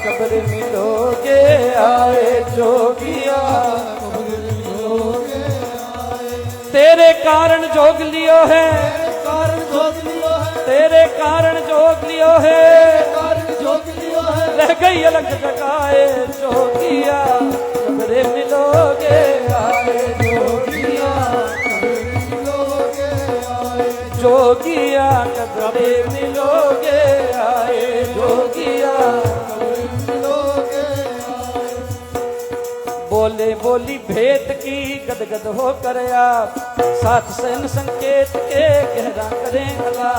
कब्र मिलोगे आए, जोगिया कब्र मिलोगे आए। तेरे कारण जोग लियो है, कारण जोग लियो है, तेरे कारण जोग लियो है, कारण जोग लियो है। रह गई अलग जगाए, जोगिया कब्र मिलोगे आए, जोगिया जोगिया कब्रे मिलोगे आए, जोगिया कब्रे मिलोगे आए। बोले बोली भेद की गदगद हो कर आप, साथ सहन संकेत के गहरा करें गला।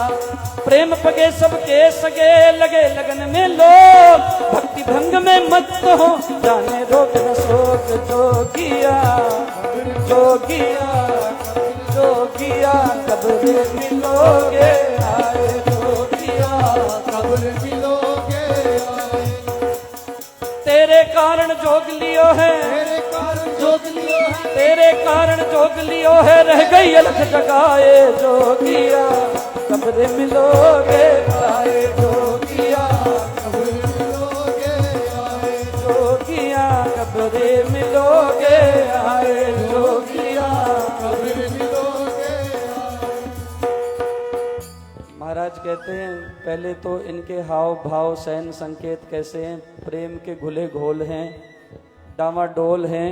प्रेम पगे सबके सगे लगे लगन में लोग, भक्ति भंग में मत हो जाने रोग न शोक। जोगिया जोगिया जोगिया कब्र मिलोगे आए, जोगिया कब्र मिलोगे आए। तेरे कारण जोग लियो है, तेरे कारण जोग लियो है, तेरे कारण जोग लियो है। रह गई अलग जगाए, जोगिया कब्र मिलोगे आए, जोगिया कब्र मिलोगे आए, जोगिया कब्र मिलोगे आए, जोगिया कब्र मिलोगे। महाराज कहते हैं पहले तो इनके हाव भाव सहन संकेत कैसे हैं? प्रेम के घुले घोल हैं, डामाडोल हैं,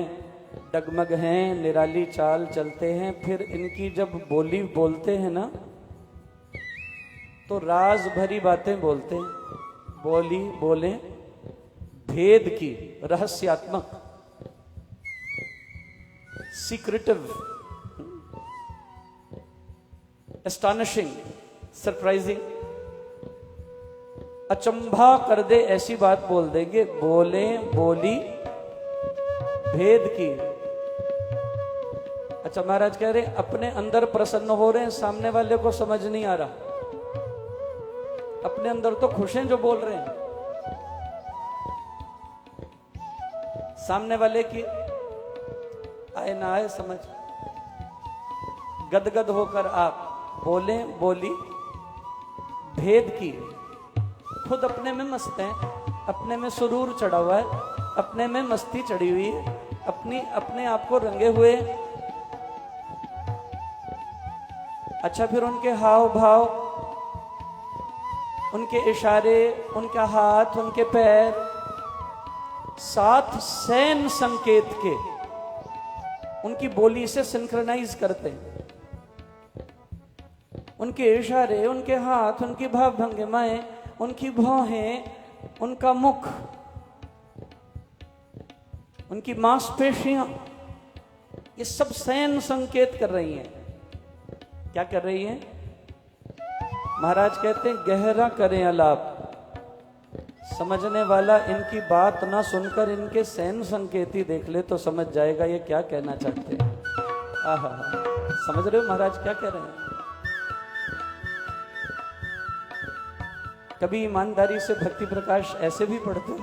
डगमग हैं, निराली चाल चलते हैं। फिर इनकी जब बोली बोलते हैं ना तो राज भरी बातें बोलते हैं। बोली बोले भेद की, रहस्यात्मक, सीक्रेटिव, एस्टॉनिशिंग, सरप्राइजिंग, अचंभा कर दे ऐसी बात बोल देंगे। बोले बोली भेद की। अच्छा, महाराज कह रहे अपने अंदर प्रसन्न हो रहे हैं, सामने वाले को समझ नहीं आ रहा। अपने अंदर तो खुश हैं जो बोल रहे हैं, सामने वाले की आए ना आए समझ। गदगद होकर आप बोले बोली भेद की। खुद अपने में मस्त हैं, अपने में सुरूर चढ़ा हुआ है, अपने में मस्ती चढ़ी हुई है, अपने आप को रंगे हुए। अच्छा, फिर उनके हाव भाव, उनके इशारे, उनका हाथ, उनके पैर साथ सैन संकेत के उनकी बोली से सिंक्रोनाइज करते हैं। उनके इशारे, उनके हाथ, उनकी भाव भंगिमाएं, उनकी भौहें, उनका मुख, उनकी मांसपेशियां, ये सब सैन संकेत कर रही हैं। क्या कर रही हैं? महाराज कहते हैं गहरा करें अलाप। समझने वाला इनकी बात ना सुनकर इनके सैन संकेत ही देख ले तो समझ जाएगा ये क्या कहना चाहते हैं। आहा, समझ रहे हो महाराज क्या कह रहे हैं? कभी ईमानदारी से भक्ति प्रकाश ऐसे भी पढ़ते हो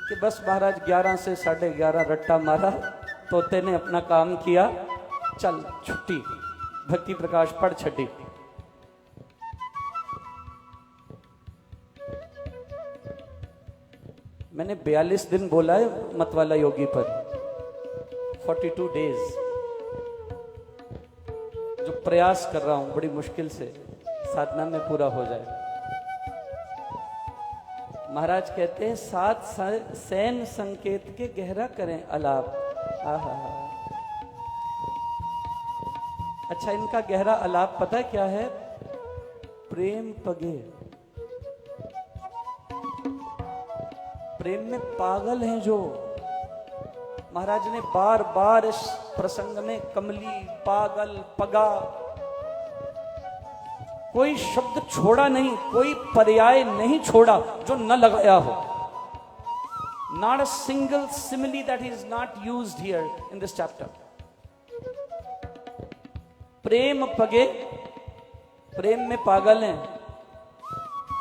कि बस महाराज 11 से 11:30 रट्टा मारा, तोते ने अपना काम किया, चल छुट्टी, भक्ति प्रकाश पढ़ छठी। मैंने 42 दिन बोला है मतवाला योगी पर, 42 डेज जो प्रयास कर रहा हूं बड़ी मुश्किल से, साधना में पूरा हो जाए। महाराज कहते हैं 7 सैन संकेत के गहरा करें अलाप। आहा, अच्छा इनका गहरा अलाप पता है क्या है? प्रेम पगे। प्रेम में पागल हैं जो। महाराज ने बार बार इस प्रसंग में कमली, पागल, पगा, कोई शब्द छोड़ा नहीं, कोई पर्याय नहीं छोड़ा जो न लगाया हो। Not a single simile that is not used here in this chapter. प्रेम पगे, प्रेम में पागल हैं।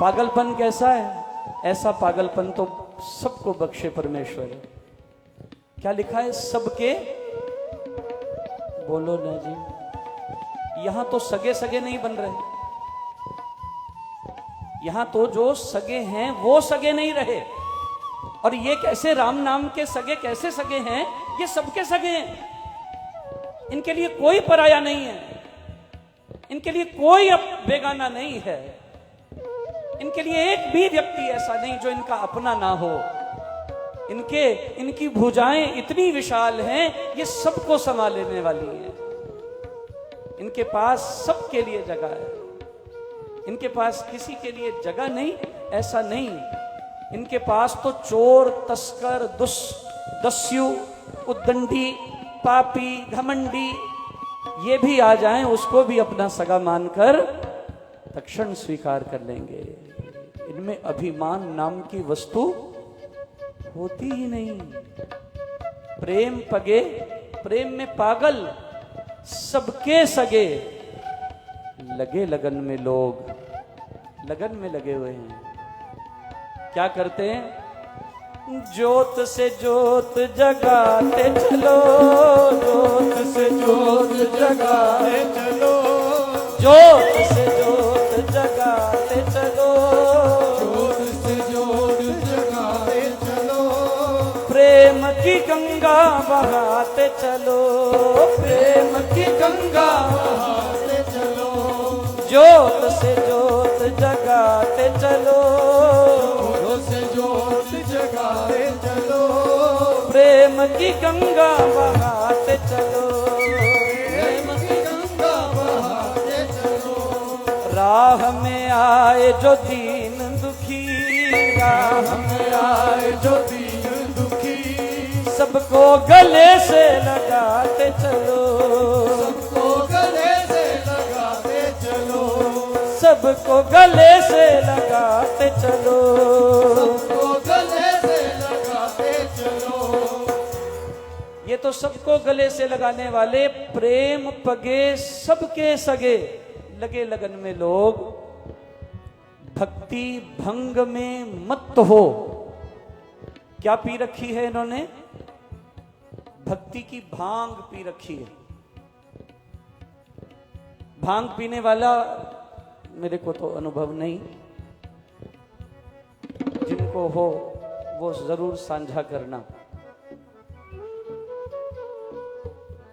पागलपन कैसा है? ऐसा पागलपन तो सबको बख्शे परमेश्वर। क्या लिखा है? सबके, बोलो ना जी। यहां तो सगे सगे नहीं बन रहे, यहां तो जो सगे हैं वो सगे नहीं रहे। और ये कैसे राम नाम के सगे कैसे सगे हैं? ये सबके सगे हैं। इनके लिए कोई पराया नहीं है, इनके लिए कोई अब बेगाना नहीं है, इनके लिए एक भी व्यक्ति ऐसा नहीं जो इनका अपना ना हो। इनकी भुजाएं इतनी विशाल हैं, ये सबको संभाल लेने वाली हैं। इनके पास सबके लिए जगह है, इनके पास किसी के लिए जगह नहीं, ऐसा नहीं। इनके पास तो चोर, तस्कर, दस्यु, उद्दंडी, पापी, घमंडी, ये भी आ जाएं, उसको भी अपना सगा मानकर तक्षण स्वीकार कर लेंगे। इनमें अभिमान नाम की वस्तु होती ही नहीं। प्रेम पगे, प्रेम में पागल, सबके सगे, लगे लगन में लोग, लगन में लगे हुए हैं। क्या करते हैं? ज्योत से ज्योत जगाते चलो, ज्योत से ज्योत जगाते चलो, ज्योत से ज्योत जगाते चलो, ज्योत से ज्योत जगाते चलो, प्रेम की गंगा बहाते चलो, प्रेम की गंगा बहाते चलो, ज्योत से ज्योत जगाते चलो, ज्योत से ज्योत जगाते चलो, प्रेम की गंगा बहाते चलो, प्रेम की गंगा बहाते चलो। राह में आए जो दीन दुखी, राह में आए जो दीन दुखी, सबको गले से लगाते चलो, सबको गले से लगाते चलो, सबको गले से लगाते चलो, सबको गले से लगाते चलो। ये तो सबको गले से लगाने वाले प्रेम पगे, सबके सगे, लगे लगन में लोग। भक्ति भंग में मत हो। क्या पी रखी है इन्होंने? भक्ति की भांग पी रखी है। भांग पीने वाला मेरे को तो अनुभव नहीं, जिनको हो वो जरूर साझा करना।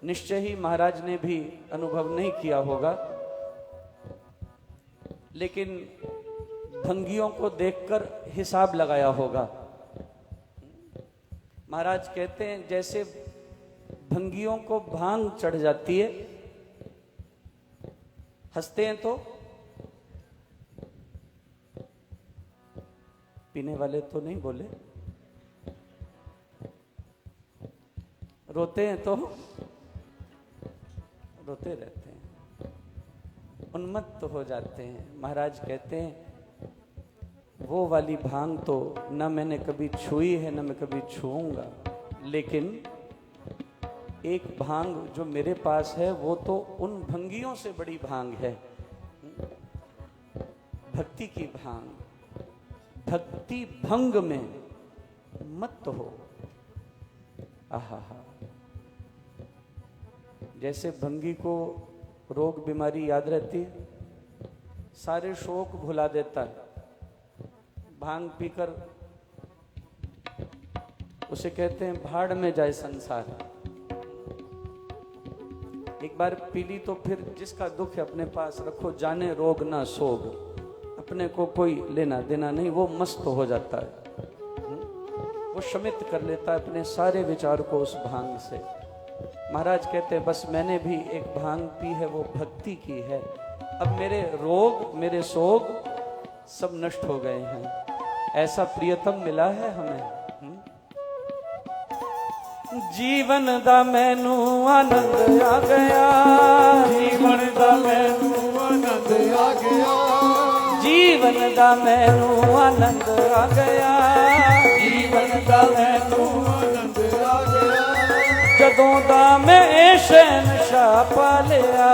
निश्चय ही महाराज ने भी अनुभव नहीं किया होगा, लेकिन भंगियों को देखकर हिसाब लगाया होगा। महाराज कहते हैं जैसे भंगियों को भांग चढ़ जाती है, हंसते हैं तो, पीने वाले तो नहीं बोले, रोते हैं तो रोते रहते हैं, उन्मत्त हो जाते हैं। महाराज कहते हैं वो वाली भांग तो न मैंने कभी छुई है, न मैं कभी छूऊंगा, लेकिन एक भांग जो मेरे पास है वो तो उन भंगियों से बड़ी भांग है, भक्ति की भांग। भक्ति भंग में मत हो। आहा हा, जैसे भंगी को रोग बीमारी याद रहती है, सारे शोक भुला देता है। भांग पीकर उसे कहते हैं भाड़ में जाए संसार। एक बार पी ली तो फिर जिसका दुख है अपने पास रखो, जाने रोग ना सोग, अपने को कोई लेना देना नहीं, वो मस्त हो जाता है। वो शमित कर लेता है अपने सारे विचार को उस भांग से। महाराज कहते हैं बस मैंने भी एक भांग पी है, वो भक्ति की है। अब मेरे रोग मेरे सोग सब नष्ट हो गए हैं। ऐसा प्रियतम मिला है हमें। जीवन दा मैनू आनंद आ गया, जीवन दा मैनू आनंद आ गया, जीवन दा मैनू आनंद आ गया, जीवन दा मैनू आनंद आ गया। जदों दा मैं शहनशाह पा लिया,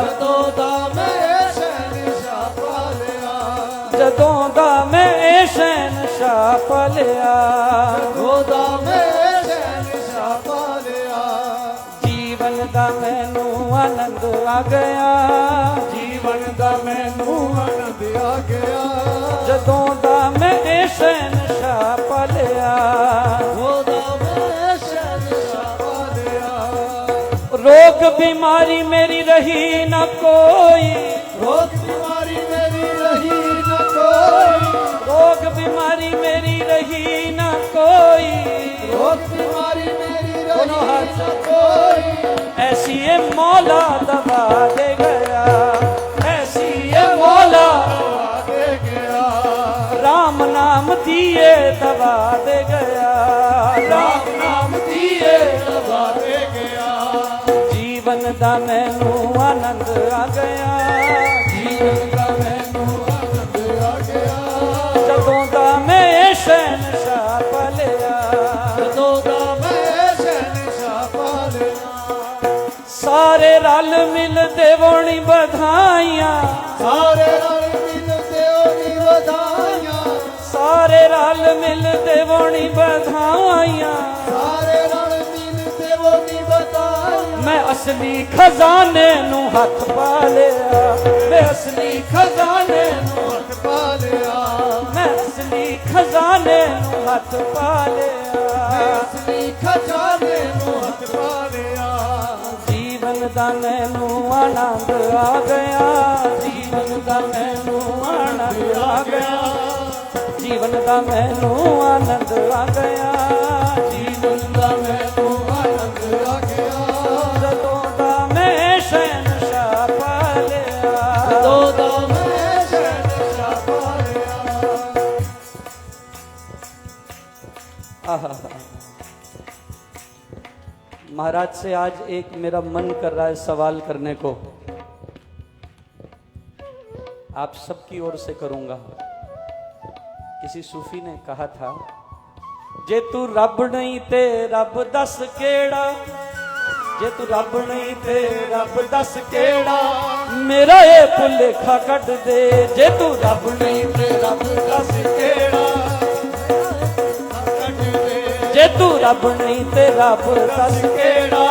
जदों दा मैं शहनशाह पा लिया, जदों दा मैं शहनशाह पा लिया, जदों दा मैं शहनशाह पा लिया। जीवन दा मैनू आनंद आ गया, जीवन दा मैनू आनंद आ गया, जदों दा मैं शहनशाह पा लिया। जदों दा मैं शहनशाह पा लिया। रोग बीमारी मेरी रही न कोई, रोग बीमारी मेरी रही न कोई, रोग बीमारी मेरी रही न कोई, रोग बीमारी मेरी रही दोनों हाथ न कोई। ऐसी ये मौला दबा दे गया, ऐसी ये मौला दे गया, राम नाम दिए दबा दे गया, राम नाम दिए दबा दे गया। जीवन दा मैनू आनंद आ गया, जीवन दा मैनू आनंद आ गया, जदों दा मैं शहनशाह पा लिया, जदों दा मैं शहनशाह पा लिया। सारे रल मिल देवोनी बधाइयां, सारे रल मिल देवनी बधाइयां, सारे रल मिल देवोनी बधाइयां, सारे रल मिल देवनी बधाइयां। मैं असली खजाने नू हथ पा लिया, मैं असली खजाने नू, हथ पा लिया, मैं असली खजाने नू हथ पा लिया, असली खजाने नू हथ पा लिया। जीवन दा मैनू आनंद आ गया, जीवन दा मैनू आनंद आ गया, जीवन दा मैनू आनंद आ गया, जीवन दा मैनू आनंद आ गया, जदों दा मैं शहनशाह पा लिया, जदों दा मैं शहनशाह पा लिया। आहा। महाराज से आज एक मेरा मन कर रहा है सवाल करने को, आप सबकी ओर से करूंगा। किसी सूफी ने कहा था, जे तू रब नहीं ते रब दस केड़ा, जे तू रब नहीं ते रब दस केड़ा, मेरा ये भुलेखा कट दे, जे तू रब नहीं ते रब दस केड़ा, जे तू रब नहीं ते रब दस केड़ा,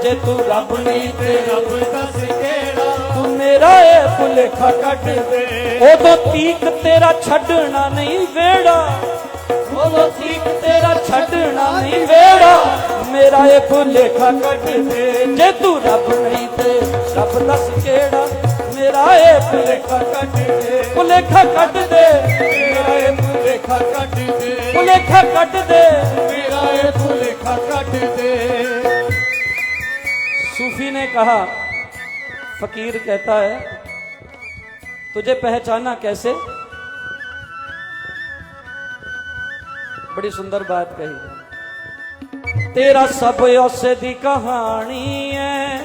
जे तू रब नहीं ते रब दस केड़ा, तू मेरा ये भुलेखा कट दे। उदों तीक तेरा छड़ना नहीं वेड़ा, उदों तीक तेरा छड़ना नहीं वेड़ा, मेरा ये भुलेखा कट दे, जे तू रब नहीं ते रब दस केड़ा, मेरा ये भुलेखा कट दे, भुलेखा कट दे, मेरा ये भुलेखा कट दे, भुलेखा कट दे, मेरा ये भुलेखा कट दे। सूफी ने कहा, फकीर कहता है, तुझे पहचाना कैसे? बड़ी सुंदर बात कही। तेरा सब औसे दी कहानी है,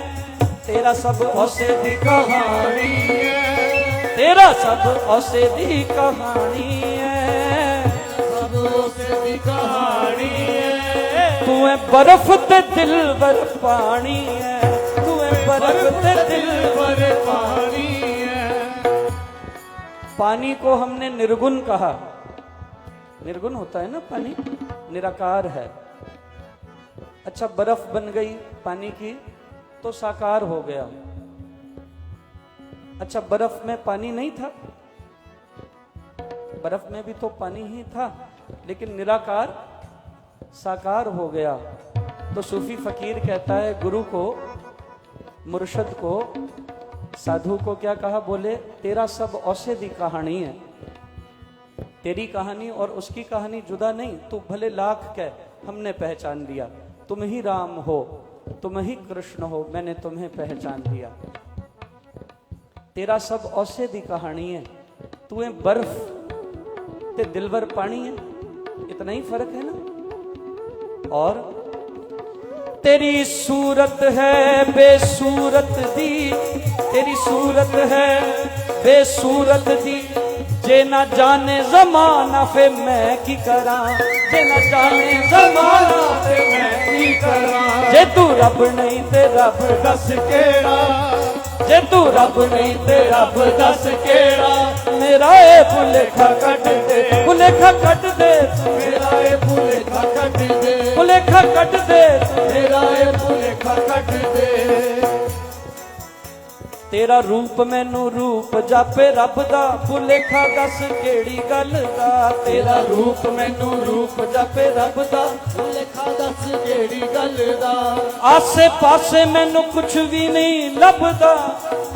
तेरा सब औसे दी कहानी है, तेरा सब औसे दी कहानी है, सब औसे दी कहानी है। तू है बर्फ ते दिल बर पानी है, तू है बर्फ ते दिल पर पानी है। पानी को हमने निर्गुण कहा, निर्गुण होता है ना पानी, निराकार है। अच्छा, बर्फ बन गई पानी की तो साकार हो गया। अच्छा, बर्फ में पानी नहीं था, बर्फ में भी तो पानी ही था, लेकिन निराकार साकार हो गया। तो सूफी फकीर कहता है गुरु को, मुर्शद को, साधु को क्या कहा? बोले तेरा सब औषधि कहानी है, तेरी कहानी और उसकी कहानी जुदा नहीं। तू भले लाख कह, हमने पहचान लिया, तुम ही राम हो, तुम ही कृष्ण हो, मैंने तुम्हें पहचान लिया। तेरा सब औषधि कहानी है, तू है बर्फ ते दिलवर पानी है, इतना ही फर्क है ना। और तेरी सूरत है बेसूरत दी, तेरी सूरत है बेसूरत दी, जे ना जाने जमाना फे मैं की करा, जे ना जाने जमाना फे मैं की करा। जे तू रब नहीं ते रब दस केड़ा, जे तू रब नहीं ते रब दस केड़ा। मेरा ए भुलेखा कट दे, भुलेखा कट दे, मेरा ए भुलेखा कट दे, भुलेखा कट दे, मेरा ए भुलेखा कट दे। तेरा रूप मैनू रूप जापे रब दा, भुलेखा दस केड़ी गल दा। तेरा रूप मैनू रूप जापे रब दा, भुलेखा दस केड़ी गल दा। आसे पासे मैनू कुछ भी नहीं लभदा,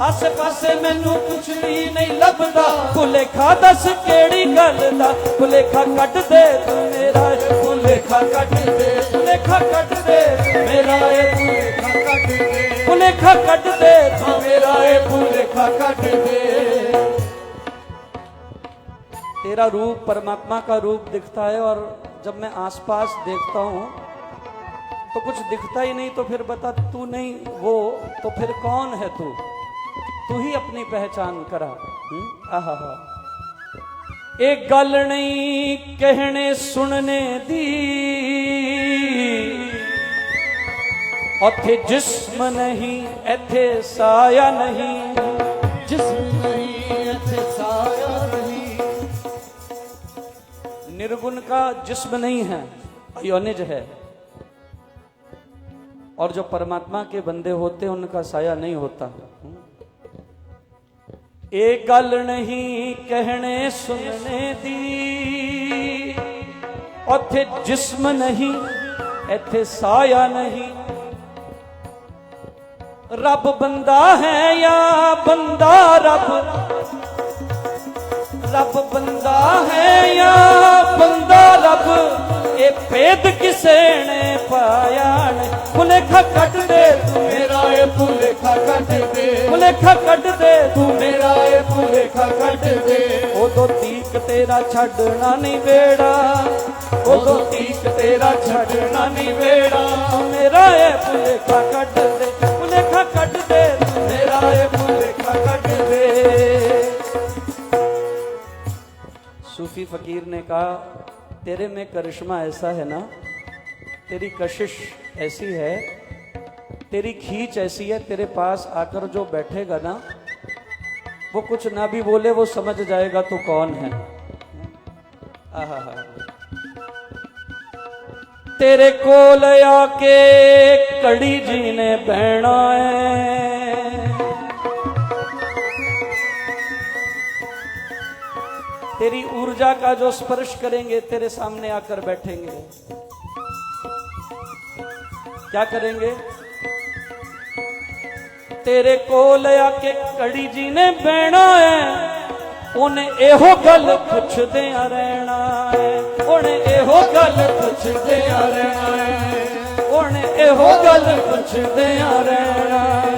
आसे पासे मैनू कुछ भी नहीं लभदा, भुलेखा दस केड़ी गल दा। भुलेखा कट दे तू मेरा, भुलेखा कट दे, भुलेखा कट दे, मेरा ए भुलेखा कट दे, भुलेखा कट दे तू मेरा ए भुलेखा कट दे। तेरा रूप परमात्मा का रूप दिखता है, और जब मैं आसपास देखता हूं तो कुछ दिखता ही नहीं। तो फिर बता, तू नहीं वो तो फिर कौन है तू? तू ही अपनी पहचान करा। आहा, एक गल नहीं कहने सुनने दी, ओथे जिस्म नहीं एथे साया नहीं, जिस्म नहीं एथे साया नहीं। निर्गुण का जिस्म नहीं है, अयोनिज है, और जो परमात्मा के बंदे होते उनका साया नहीं होता। एक गल नहीं कहने सुनने दी, ओथे जिस्म नहीं एथे साया नहीं। रब बंदा है या बंदा रब, रब बंदा है या बंदा रब, ए भेद किसे ने पाया ने। भुलेखा कट दे तू मेरा ए भुलेखा कट दे, भुलेखा कट दे तू मेरा ए भुलेखा कट दे। उदों तीक तेरा छड़ना नहीं बेड़ा, उदों तीक तेरा छड़ना नहीं बेड़ा, मेरा ए भुलेखा कट दे, भुलेखा कट दे तू मेरा ए भुलेखा कट दे। सूफी फकीर ने कहा, तेरे में करिश्मा ऐसा है ना, तेरी कशिश ऐसी है, तेरी खींच ऐसी है, तेरे पास आकर जो बैठेगा ना वो कुछ ना भी बोले, वो समझ जाएगा तो कौन है। आहा, तेरे कोल आके कड़ी जी ने बहना है, तेरी ऊर्जा का जो स्पर्श करेंगे तेरे सामने आकर बैठेंगे। क्या करेंगे? तेरे कोल आके कड़ी जी ने बहना है, उन्हें एहो गल पुछदे रहना है, उन्हें एहो गल पुछदे रहना है, उन्हें एहो गल पुछदे रहना है,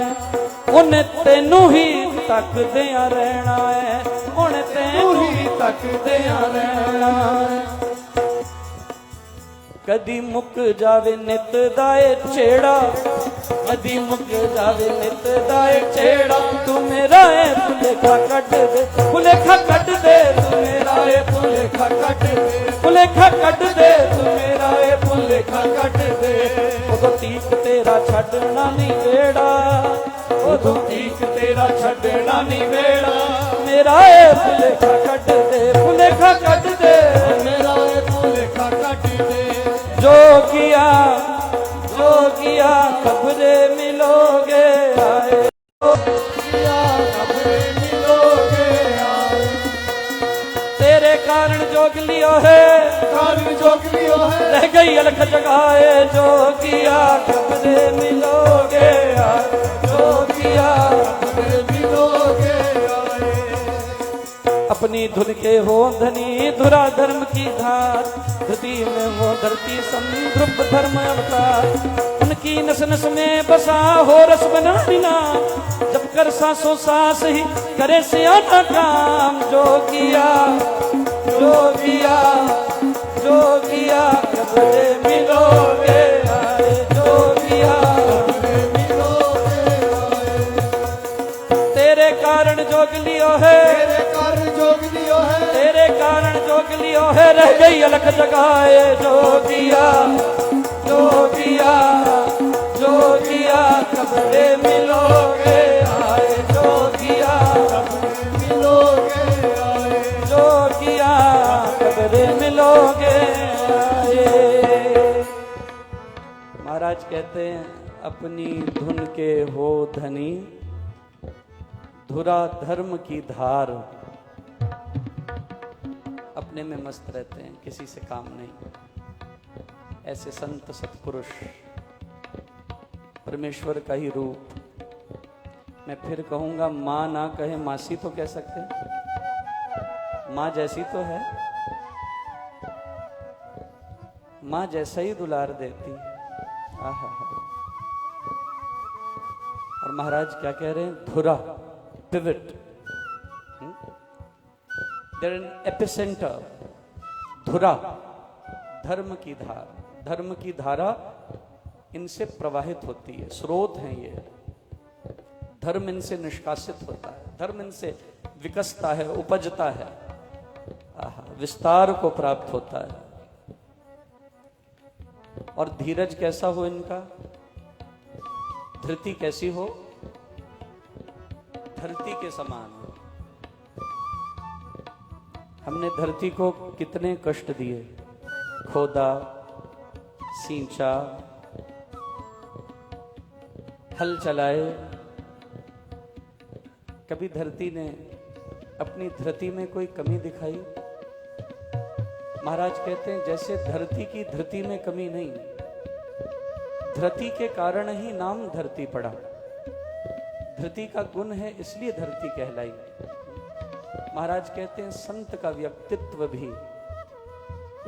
उन्हें तेनू ही तकदे रहना है, उन्हें तेनू ही तकदे रहना है। कदी मुक जावे नित दाए छेड़ा, कदी मुक जावे नित दाए छेड़ा, तू मेरा ए भुलेखा कट दे, भुलेखा कट दे तू मेरा ए भुलेखा कट दे, भुलेखा कट दे तू मेरा ए भुलेखा कट दे। उदों तीक तेरा छड़ना नहीं बेड़ा, उदों तीक तेरा छड़ना नहीं बेड़ा, मेरा ए भुलेखा कट दे, भुलेखा कट दे, मेरा ए भुलेखा कट दे। जोगिया जोगिया कबरे मिलोगे आए, जोगिया कबरे मिलोगे आए। तेरे कारण जोग लियो है, कारण जोग लियो है, रह गई अलख जगाए, जोगिया कबरे मिलोगे आए, जोगिया कबरे मिलोगे आए। अपनी धुन के हो धनी धुरा धर्म की धार, धरती में वो धरती संद्रुप धर्म अवतार। उनकी नस नस में बसा हो रस बना बिना, जब कर सांसों सांस ही करे सियाना काम। जोगिया जोगिया जोगिया कबरे मिलोगे आए, जोगिया कबरे मिलोगे आए। तेरे कारण जोग लियो है, तेरे कारण जोग लियो है, तेरे कारण जोग लियो है, रह गई अलख जगाए, जोगिया जोगिया जोगिया कबरे मिलोगे आए, जोगिया कबरे मिलोगे आए, जोगिया कबरे मिलोगे आए। महाराज कहते हैं अपनी धुन के हो धनी धुरा धर्म की धार। अपने में मस्त रहते हैं, किसी से काम नहीं। ऐसे संत सत्पुरुष परमेश्वर का ही रूप। मैं फिर कहूंगा, माँ ना कहे मासी तो कह सकते हैं, माँ जैसी तो है, माँ जैसा ही दुलार देती है। आहा। और महाराज क्या कह रहे हैं? धुरा, पिवट, देयर एन एपिसेंटर। धुरा धर्म की धार, धर्म की धारा इनसे प्रवाहित होती है, स्रोत हैं ये। धर्म इनसे निष्कासित होता है, धर्म इनसे विकसता है, उपजता है, विस्तार को प्राप्त होता है। और धीरज कैसा हो इनका? धृति कैसी हो? धरती के समान हो। हमने धरती को कितने कष्ट दिए, खोदा, सींचा, हल चलाए। कभी धरती ने अपनी धरती में कोई कमी दिखाई? महाराज कहते हैं जैसे धरती की धरती में कमी नहीं, धरती के कारण ही नाम धरती पड़ा। धरती का गुण है इसलिए धरती कहलाई। महाराज कहते हैं संत का व्यक्तित्व भी,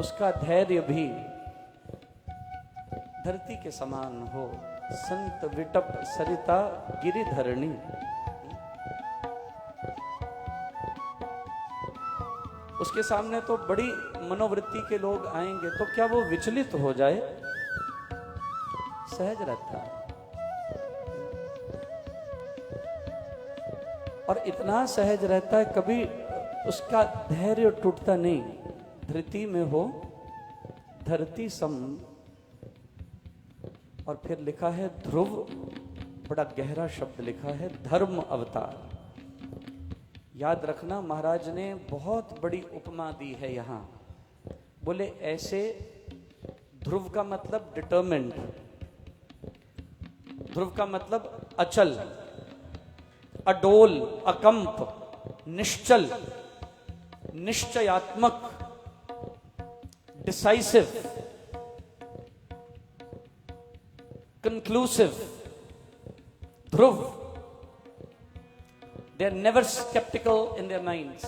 उसका धैर्य भी धरती के समान हो। संत विटप सरिता गिरिधरणी। उसके सामने तो बड़ी मनोवृत्ति के लोग आएंगे तो क्या वो विचलित हो जाए? सहज रहता है। और इतना सहज रहता है, कभी उसका धैर्य टूटता नहीं। धरती में हो धरती सम। और फिर लिखा है ध्रुव, बड़ा गहरा शब्द लिखा है, धर्म अवतार। याद रखना, महाराज ने बहुत बड़ी उपमा दी है यहां। बोले ऐसे, ध्रुव का मतलब डिटरमिन्ड, ध्रुव का मतलब अचल, अडोल, अकंप, निश्चल, निश्चयात्मक, decisive, conclusive. Dhruv. They are never skeptical in their minds.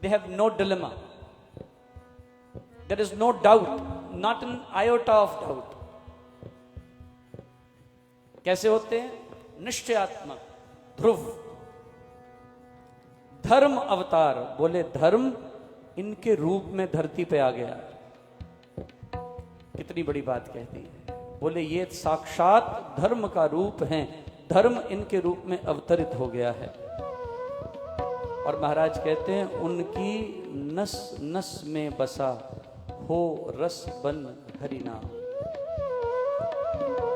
They have no dilemma. There is no doubt, not an iota of doubt. कैसे होते हैं? निश्चयात्मक, ध्रुव। धर्म अवतार। बोले धर्म इनके रूप में धरती पे आ गया। कितनी बड़ी बात कहती है। बोले ये साक्षात धर्म का रूप है, धर्म इनके रूप में अवतरित हो गया है। और महाराज कहते हैं उनकी नस नस में बसा हो रस बन हरि नाम।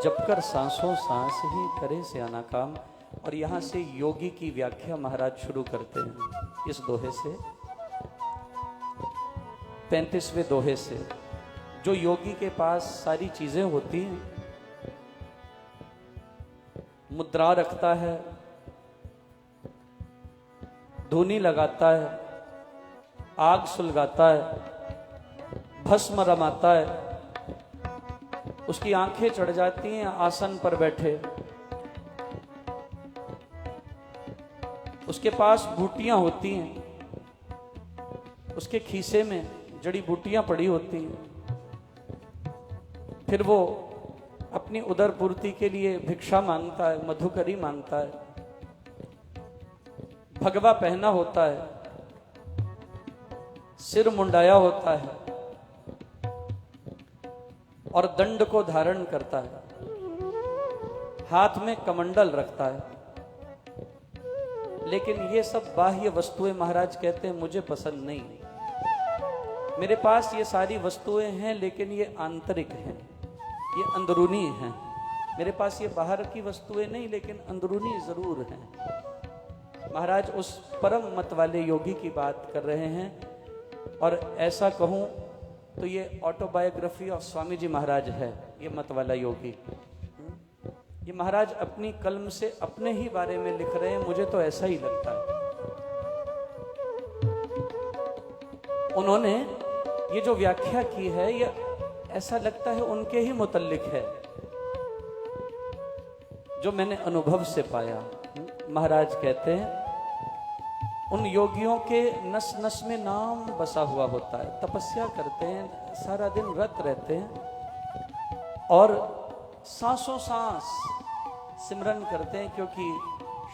जब कर सांसों सांस ही करे से आना काम। और यहां से योगी की व्याख्या महाराज शुरू करते हैं इस दोहे से, 35वें दोहे से। जो योगी के पास सारी चीजें होती हैं, मुद्रा रखता है, धूनी लगाता है, आग सुलगाता है, भस्म रमाता है, उसकी आंखें चढ़ जाती हैं आसन पर बैठे, उसके पास बूटियां होती हैं, उसके खीसे में जड़ी बूटियां पड़ी होती हैं, फिर वो अपनी उदर पूर्ति के लिए भिक्षा मांगता है, मधुकरी मांगता है, भगवा पहना होता है, सिर मुंडाया होता है और दंड को धारण करता है, हाथ में कमंडल रखता है। लेकिन ये सब बाह्य वस्तुएं महाराज कहते हैं मुझे पसंद नहीं। मेरे पास ये सारी वस्तुएं हैं लेकिन ये आंतरिक हैं, ये अंदरूनी हैं। मेरे पास ये बाहर की वस्तुएं नहीं लेकिन अंदरूनी जरूर हैं। महाराज उस परम मत वाले योगी की बात कर रहे हैं। और ऐसा कहूं तो ये ऑटोबायोग्राफी ऑफ स्वामी जी महाराज है, ये मत वाला योगी। ये महाराज अपनी कलम से अपने ही बारे में लिख रहे हैं, मुझे तो ऐसा ही लगता है। उन्होंने ये जो व्याख्या की है ये ऐसा लगता है उनके ही मुतल्लिक है, जो मैंने अनुभव से पाया। महाराज कहते हैं उन योगियों के नस नस में नाम बसा हुआ होता है, तपस्या करते हैं, सारा दिन व्रत रहते हैं और सांसों सांस सिमरन करते हैं, क्योंकि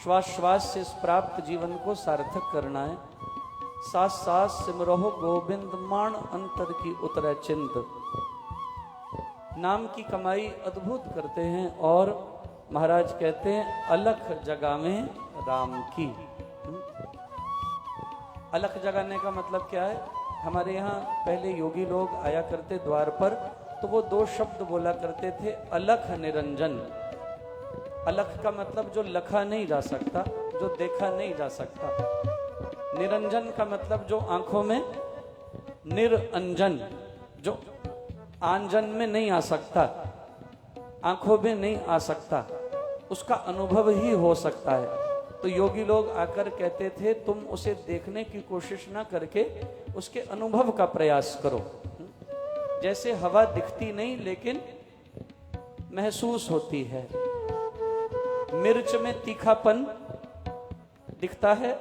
श्वास श्वास से इस प्राप्त जीवन को सार्थक करना है। सास सास सिमरहो गोविंद मान अंतर की उतरे चिंत। नाम की कमाई अद्भुत करते हैं और महाराज कहते हैं अलख जगावे राम की। अलख जगाने का मतलब क्या है? हमारे यहाँ पहले योगी लोग आया करते द्वार पर, तो वो दो शब्द बोला करते थे, अलख निरंजन। अलख का मतलब जो लखा नहीं जा सकता, जो देखा नहीं जा सकता। निरंजन का मतलब जो आंखों में, निरंजन जो आंजन में नहीं आ सकता, आंखों में नहीं आ सकता, उसका अनुभव ही हो सकता है। तो योगी लोग आकर कहते थे तुम उसे देखने की कोशिश ना करके उसके अनुभव का प्रयास करो। जैसे हवा दिखती नहीं लेकिन महसूस होती है। मिर्च में तीखापन दिखता है?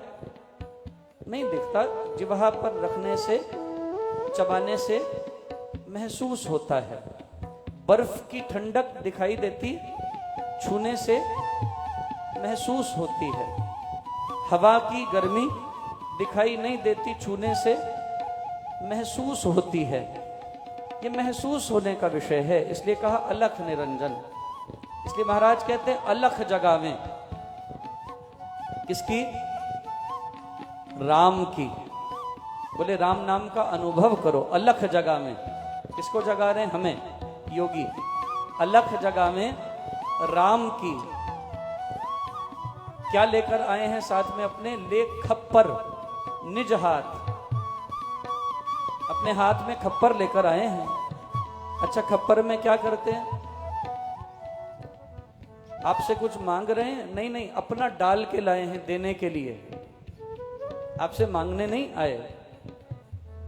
नहीं दिखता, जिह्वा पर रखने से, चबाने से महसूस होता है। बर्फ की ठंडक दिखाई देती, छूने से महसूस होती है। हवा की गर्मी दिखाई नहीं देती, छूने से महसूस होती है। ये महसूस होने का विषय है, इसलिए कहा अलख निरंजन। इसलिए महाराज कहते हैं अलख जगावें। किसकी? राम की। बोले राम नाम का अनुभव करो, अलख जगावें। किसको जगा रहे हैं? हमें, योगी। अलख जगावें राम की। क्या लेकर आए हैं साथ में अपने? ले खप्पर, निज हाथ। अपने हाथ में खप्पर लेकर आए हैं। अच्छा, खप्पर में क्या करते हैं? आपसे कुछ मांग रहे हैं? नहीं नहीं, अपना डाल के लाए हैं देने के लिए। आपसे मांगने नहीं आए,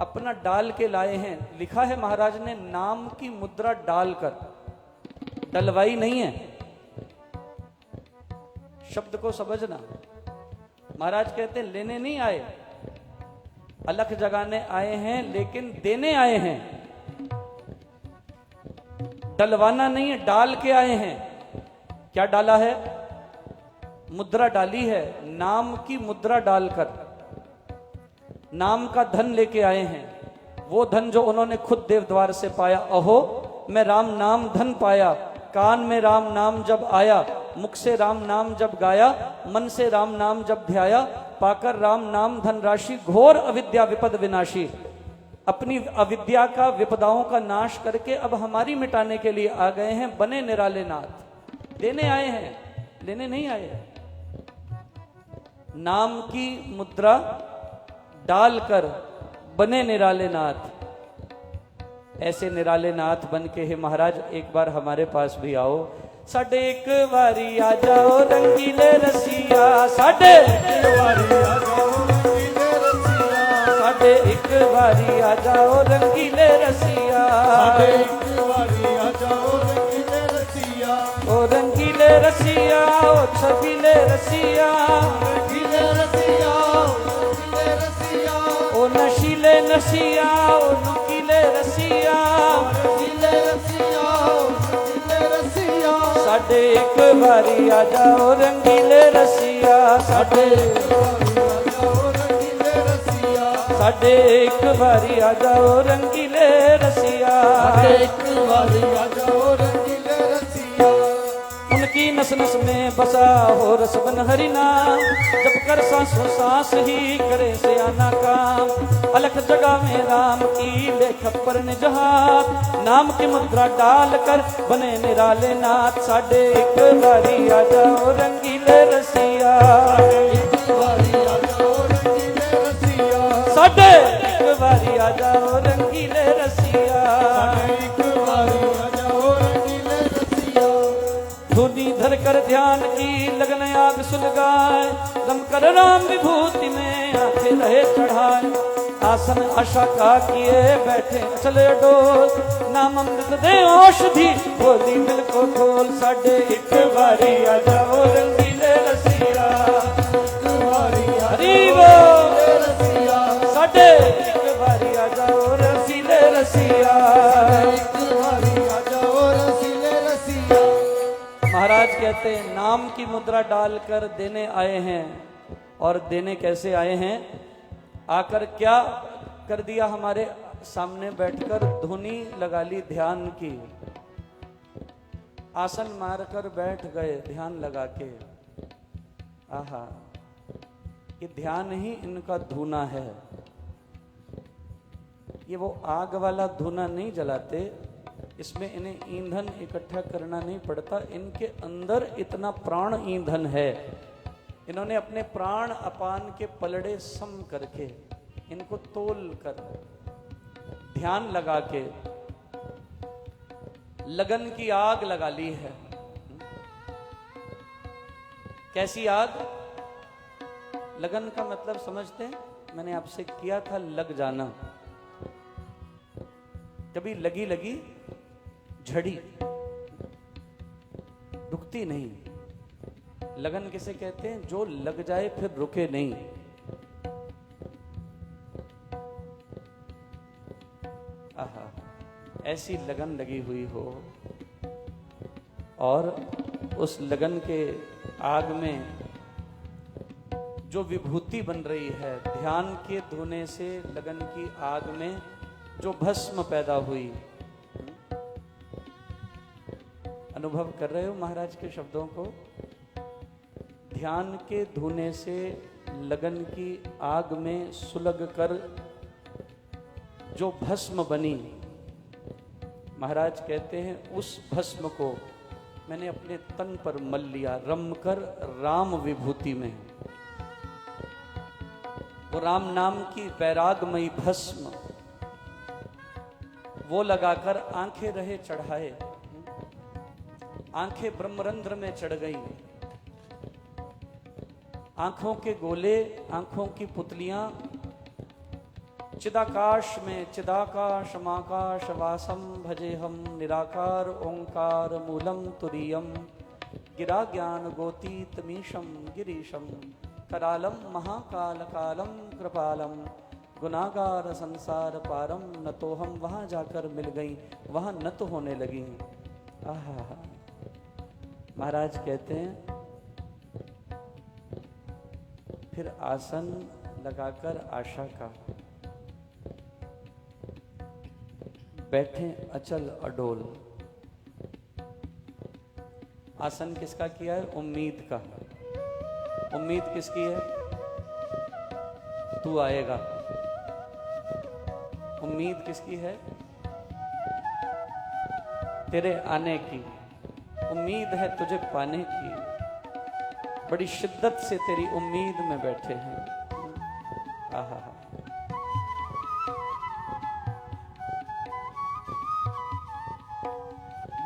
अपना डाल के लाए हैं। लिखा है महाराज ने नाम की मुद्रा डालकर, डलवाई नहीं है। शब्द को समझना। महाराज कहते हैं लेने नहीं आए, अलख जगाने आए हैं, लेकिन देने आए हैं। डलवाना नहीं है, डाल के आए हैं। क्या डाला है? मुद्रा डाली है, नाम की मुद्रा डालकर नाम का धन लेके आए हैं। वो धन जो उन्होंने खुद देवद्वार से पाया। अहो मैं राम नाम धन पाया, कान में राम नाम जब आया, मुख से राम नाम जब गाया, मन से राम नाम जब ध्याया, पाकर राम नाम धन राशि, घोर अविद्या विपद विनाशी। अपनी अविद्या का, विपदाओं का नाश करके अब हमारी मिटाने के लिए आ गए हैं, बने निराले नाथ। देने आए हैं, लेने नहीं आए हैं। नाम की मुद्रा डालकर बने निराले नाथ। ऐसे निराले नाथ बन के हे महाराज एक बार हमारे पास भी आओ। साढ़े एक बारी आ जाओ रंगीले रसिया, साढ़े एक बारी आ जाओ रंगीले रसिया, साढ़े एक बारी आ जाओ रंगीले रसिया, साढ़े एक बारी आ जाओ रंगीले रसिया, ओ रंगीले रसिया ओ छबीले रसिया, रंगीले रसिया ओ रंगीले रसिया, ओ नशीले नसिया ओ नुकीले रसिया, रंगीले रसिया ओ नशीले रसिया, साढ़े एक बारी आ जाओ रंगीले रसिया, साढ़े साढ़े एक बारी आ जाओ रंगीले रसिया, एक बारी आ जाओ रंगीले रसिया। उनकी नस नस में बसा हो रस बन हरिना, जब कर सांसों सांस ही करे से आना काम, अलख जगह में राम की ले खप्पर निजहात, नाम की मुद्रा डाल कर बने निराले नाथ, साढ़े एक बारी आ जाओ रंगीले रसिया, एक बारी आ जाओ रंगीले रसिया, साढ़े एक बारी आ जाओ रंगीले रसिया, एक बारी आ जाओ रंगीले रसिया। धुनी धर कर ध्यान की लगन आग सुलगाए, दम कर राम विभूति में आंखें रहे चढ़ाए, आसन आशा का किए बैठे चले डोल, नाम अमृत दे औषधि बोली दिल को खोल, साढ़े एक बारी आ जाओ रंगीले रसिया, हरि बोल साढ़े एक बारी आ जाओ रसीले रसिया, एक बारी आ जाओ रसीले रसिया। महाराज कहते हैं नाम की मुद्रा डालकर देने आए हैं, और देने कैसे आए हैं, आकर क्या कर दिया, हमारे सामने बैठकर धुनी लगा ली ध्यान की, आसन मारकर बैठ गए ध्यान लगा के। आहा, ये ध्यान ही इनका धुना है, ये वो आग वाला धुना नहीं जलाते, इसमें इन्हें ईंधन इकट्ठा करना नहीं पड़ता, इनके अंदर इतना प्राण ईंधन है, इन्होंने अपने प्राण अपान के पलड़े सम करके इनको तोल कर ध्यान लगा के लगन की आग लगा ली है। कैसी आग? लगन का मतलब समझते हैं, मैंने आपसे किया था लग जाना, कभी लगी लगी झड़ी रुकती नहीं। लगन किसे कहते हैं? जो लग जाए फिर रुके नहीं। आहा, ऐसी लगन लगी हुई हो, और उस लगन के आग में जो विभूति बन रही है, ध्यान के धोने से लगन की आग में जो भस्म पैदा हुई, अनुभव कर रहे हो महाराज के शब्दों को? ध्यान के धोने से लगन की आग में सुलग कर जो भस्म बनी, महाराज कहते हैं उस भस्म को मैंने अपने तन पर मल लिया, रम कर राम विभूति में। वो राम नाम की वैरागमयी भस्म वो लगाकर आंखें रहे चढ़ाए, आंखें ब्रह्मरंध्र में चढ़ गई, आंखों के गोले, आंखों की पुतलियां चिदाकाश में, चिदाकाश माकाश वासम भजे हम निराकार ओंकार मूलम तुरीयम गिरा ज्ञान गोतीतमीशम गिरीशम करालम महाकाल कालम कृपालम गुनागार संसार पारम। न तो हम वहां जाकर मिल गई, वहां न तो होने लगी। आहा, महाराज कहते हैं फिर आसन लगाकर आशा का बैठे अचल अडोल। आसन किसका किया है? उम्मीद का। उम्मीद किसकी है? तू आएगा। उम्मीद किसकी है? तेरे आने की। उम्मीद है तुझे पाने की, बड़ी शिद्दत से तेरी उम्मीद में बैठे हैं। आहा,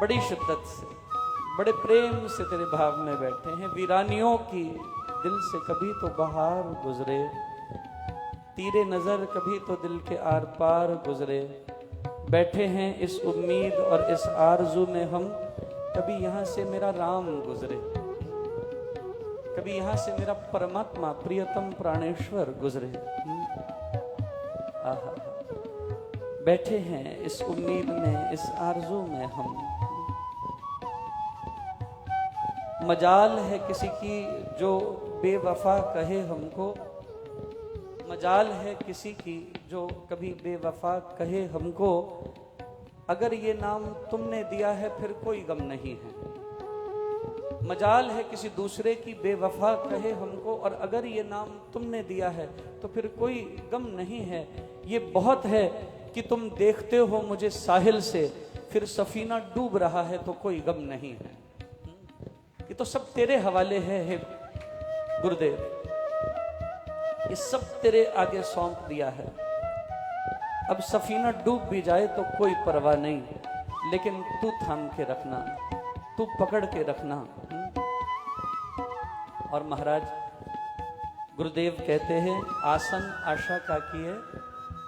बड़ी शिद्दत से, बड़े प्रेम से तेरे भाव में बैठे हैं। वीरानियों की दिल से कभी तो बहार गुजरे, तीरे नजर कभी तो दिल के आर पार गुजरे। बैठे हैं इस उम्मीद और इस आरजू में हम, कभी यहाँ से मेरा राम गुजरे, कभी यहाँ से मेरा परमात्मा प्रियतम प्राणेश्वर गुजरे। आहा, बैठे हैं इस उम्मीद में, इस आरजू में हम। मजाल है किसी की जो बेवफा कहे हमको, मजाल है किसी की जो कभी बेवफा कहे हमको। अगर ये नाम तुमने दिया है फिर कोई गम नहीं है। मजाल है किसी दूसरे की बेवफा कहे हमको, और अगर ये नाम तुमने दिया है तो फिर कोई गम नहीं है। ये बहुत है कि तुम देखते हो मुझे साहिल से, फिर सफीना डूब रहा है तो कोई गम नहीं है। ये तो सब तेरे हवाले है हे गुरुदेव, ये सब तेरे आगे सौंप दिया है। अब सफीना डूब भी जाए तो कोई परवाह नहीं, लेकिन तू थाम के रखना, तू पकड़ के रखना। और महाराज गुरुदेव कहते हैं, आसन आशा का किए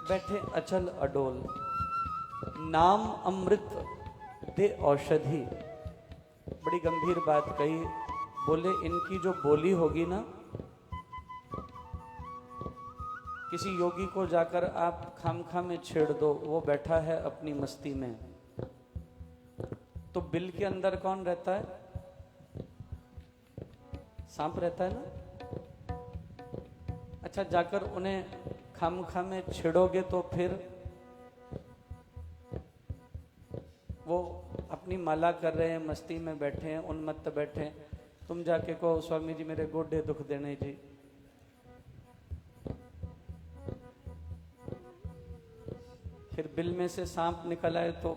बैठे अचल अडोल, नाम अमृत दे औषधि। बड़ी गंभीर बात कही, बोले इनकी जो बोली होगी ना, किसी योगी को जाकर आप खामखा में छेड़ दो, वो बैठा है अपनी मस्ती में, तो बिल के अंदर कौन रहता है? सांप रहता है ना। अच्छा, जाकर उन्हें खामखा में छेड़ोगे तो फिर वो अपनी माला कर रहे हैं, मस्ती में बैठे हैं, उन्मत्त बैठे हैं, तुम जाके कहो स्वामी जी मेरे गोडे दुख देने जी, फिर बिल में से सांप निकल आए तो।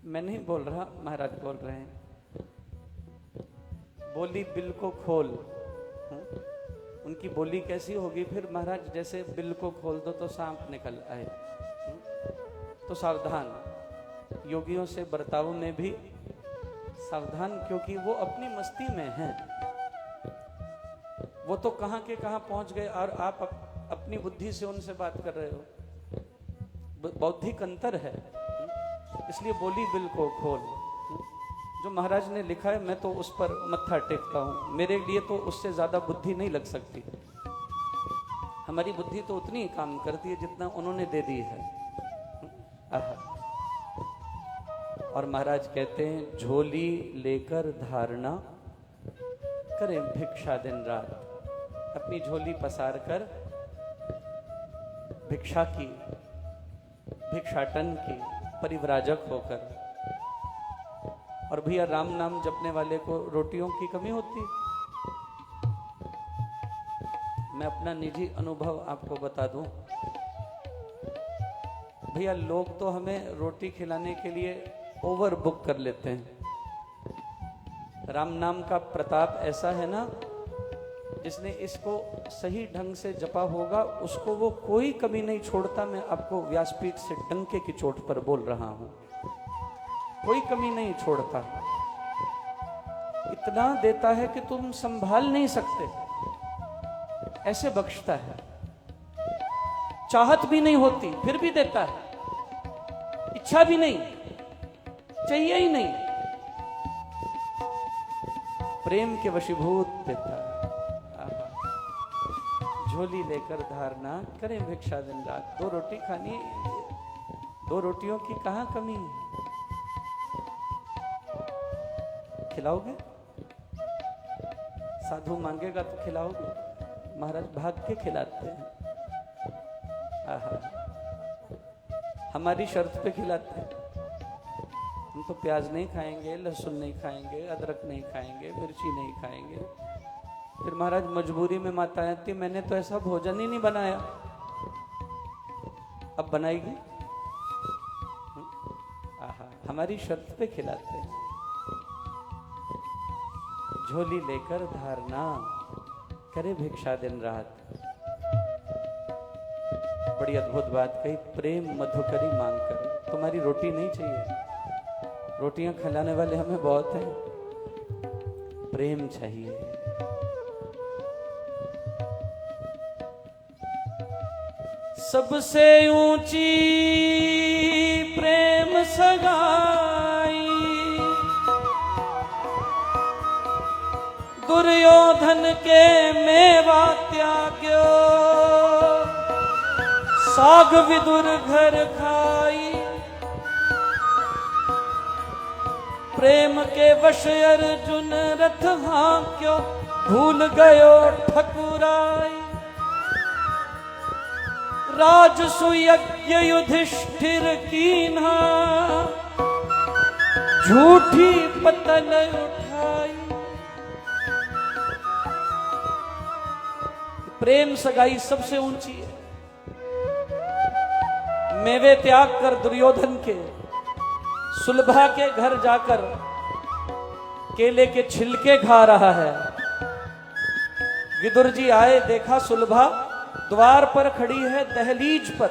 मैं नहीं बोल रहा, महाराज बोल रहे हैं, बोली बिल को खोल। उनकी बोली कैसी होगी फिर महाराज? जैसे बिल को खोल दो तो सांप निकल आए। तो सावधान, योगियों से बर्ताव में भी सावधान, क्योंकि वो अपनी मस्ती में हैं। वो तो कहां के कहां पहुंच गए और आप अपनी बुद्धि से उनसे बात कर रहे हो। बौद्धिक अंतर है, इसलिए बोली बिल को खोल। जो महाराज ने लिखा है मैं तो उस पर मत्था टेकता हूं, मेरे लिए तो उससे ज्यादा बुद्धि नहीं लग सकती। हमारी बुद्धि तो उतनी ही काम करती है जितना उन्होंने दे दी है। और महाराज कहते हैं, झोली लेकर धारणा करें भिक्षा दिन रात। अपनी झोली पसार कर भिक्षा की, भिक्षाटन की परिव्राजक होकर। और भैया राम नाम जपने वाले को रोटियों की कमी होती। मैं अपना निजी अनुभव आपको बता दूं भैया, लोग तो हमें रोटी खिलाने के लिए ओवर बुक कर लेते हैं। राम नाम का प्रताप ऐसा है ना, जिसने इसको सही ढंग से जपा होगा उसको वो कोई कमी नहीं छोड़ता। मैं आपको व्यासपीठ से डंके की चोट पर बोल रहा हूं, कोई कमी नहीं छोड़ता। इतना देता है कि तुम संभाल नहीं सकते, ऐसे बख्शता है। चाहत भी नहीं होती फिर भी देता है, इच्छा भी नहीं, चाहिए ही नहीं, प्रेम के वशीभूत देता है। झोली लेकर धारणा करें भिक्षा दिन रात। 2 रोटी खानी, 2 रोटियों की कहां कमी है? खिलाओगे? साधु मांगेगा तो खिलाओगे? महाराज भाग के खिलाते हैं। हमारी शर्त पे खिलाते हैं। हम तो प्याज नहीं खाएंगे, लहसुन नहीं खाएंगे, अदरक नहीं खाएंगे, मिर्ची नहीं खाएंगे। फिर महाराज मजबूरी में माता आती, मैंने तो ऐसा भोजन ही नहीं बनाया, अब बनाएगी। हमारी शर्त पे खिलाते हैं। झोली लेकर धारणा करे भिक्षा दिन रात। बड़ी अद्भुत बात कही, प्रेम मधुकरी मांगकर। तुम्हारी रोटी नहीं चाहिए, रोटियां खिलाने वाले हमें बहुत हैं, प्रेम चाहिए। सबसे ऊंची प्रेम सगाई दुर्योधन के मेवा त्याग्यो, साग विदुर घर खाई। प्रेम के वश अर्जुन रथ हांक्यो, भूल गयो ठकुराई। राजसुयज्ञ युधिष्ठिर कीन्हा, झूठी पतल उठाई। प्रेम सगाई सबसे ऊंची है। मेवे त्याग कर दुर्योधन के, सुलभा के घर जाकर केले के छिलके खा रहा है। विदुर जी आए, देखा सुलभा द्वार पर खड़ी है, दहलीज पर,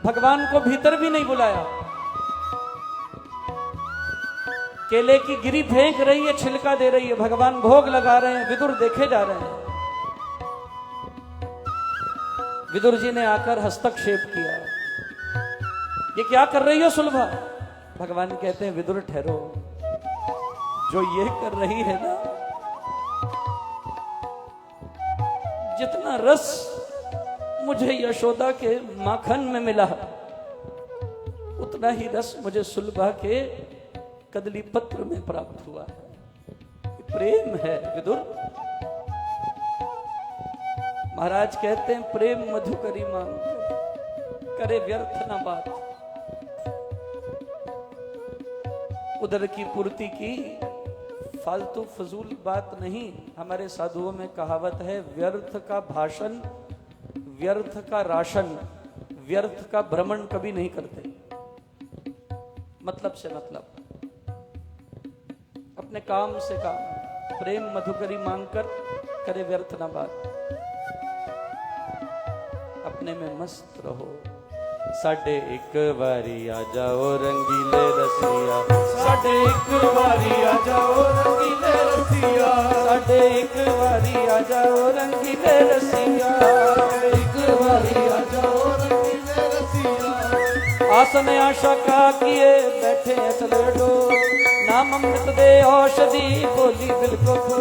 भगवान को भीतर भी नहीं बुलाया। केले की गिरी फेंक रही है, छिलका दे रही है, भगवान भोग लगा रहे हैं, विदुर देखे जा रहे हैं। विदुर जी ने आकर हस्तक्षेप किया, ये क्या कर रही हो सुलभा? भगवान कहते हैं विदुर ठहरो, जो ये कर रही है ना, जितना रस मुझे यशोदा के माखन में मिला, उतना ही रस मुझे सुलभा के कदली पत्र में प्राप्त हुआ। प्रेम है विदुर। महाराज कहते हैं प्रेम मधुकरी मांग करे व्यर्थ न बात। उदर की पूर्ति की फालतू फजूल बात नहीं। हमारे साधुओं में कहावत है, व्यर्थ का भाषण, व्यर्थ का राशन, व्यर्थ का भ्रमण कभी नहीं करते। मतलब से मतलब, अपने काम से काम। प्रेम मधुकरी मांगकर करे व्यर्थ ना बात, अपने में मस्त रहो। साढ़े एक बारी आ जाओ रंगीले रसिया, साढ़े एक बारी आ जाओ रंगीले रसिया, साढ़े एक बारी आ जाओ रंगीले रसिया, एक बारी आ जाओ रंगीले रसिया। आसन आशा का किए बैठे चले डो, नाम अमृत दे औषधि बोली दिल को खो।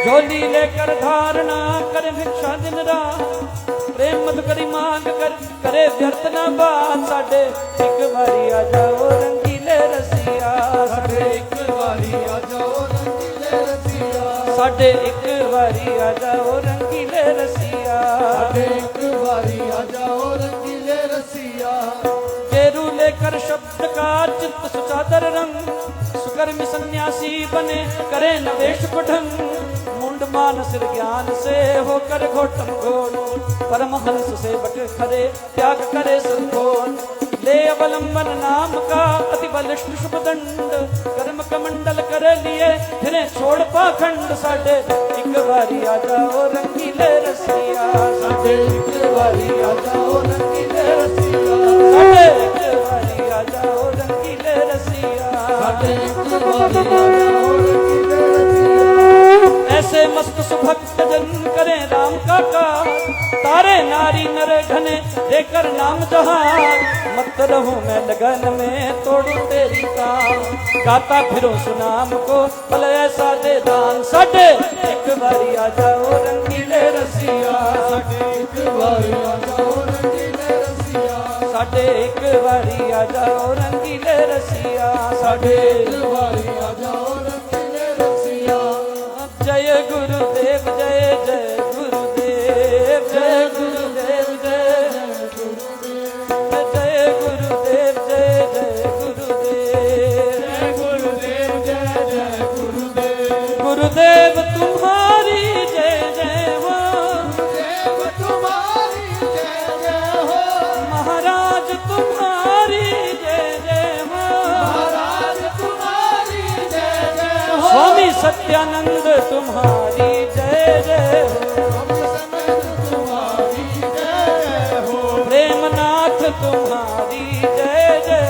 झोली लेकर धारणा कर भिक्षा दिन रात, प्रेम मधुकरी मांग कर करे व्यर्थ न बात। साढ़े एक बारी आ जाओ रंगीले रसिया, साढ़े एक बारी आ जाओ रंगीले रसिया, साढ़े एक बारी आ जाओ रंगीले रसिया, साढ़े एक बारी आ जाओ रंगीले रसिया। गेरू लेकर शब्द का चित्त सुचादर रंग, सुकर्मी सन्यासी बने करे नवेश को ढंग। मुंड मान सिर ज्ञान से होकर घोटम घोट, परमहंस से बट खरे त्याग करे संतोष। ले अवलंबन नाम का अति बलिष्ठ शुभ दंड, कर्म कमंडल करे लिए फिरे छोड़ पाखंड। साढ़े एक बारी आ जाओ रंगीले रसिया, साढ़े एक बारी आ जाओ रंगीले रसिया, साढ़े एक बारी आ जाओ रंगीले रसिया, साढ़े एक बारी आ जाओ रंगीले रसिया। ऐसे मस्त सुभक्त जन करे राम का कार, तारे नारी नर घने देकर नाम जहान। मत रहूं मैं लगन में तोड़ू तेरी काम, गाता फिरो सुनाम को भले ऐसा दे दान। साढ़े एक बारी आ जाओ रंगीले रसिया, साढ़े एक बारी आ जाओ रंगीले रसिया, साढ़े एक बारी आ जाओ रंगीले रसिया, साढ़े एक बारी आ जाओ रंगीले रसिया। जय गुरुदेव जय जय गुरुदेव, जय गुरुदेव जय जय गुरुदेव, जय गुरुदेव जय जय गुरुदेव, जय गुरुदेव जय जय गुरुदेव। गुरुदेव तुम्हारी जय जय हो, गुरुदेव तुम्हारी जय जय हो, महाराज तुम्हारी जय जय हो, महाराज तुम्हारी जय जय हो, स्वामी सत्यानंद तुम्हारी जय जय हो, हम समेत तुम्हारी जय जय हो, प्रेमनाथ तुम्हारी जय जय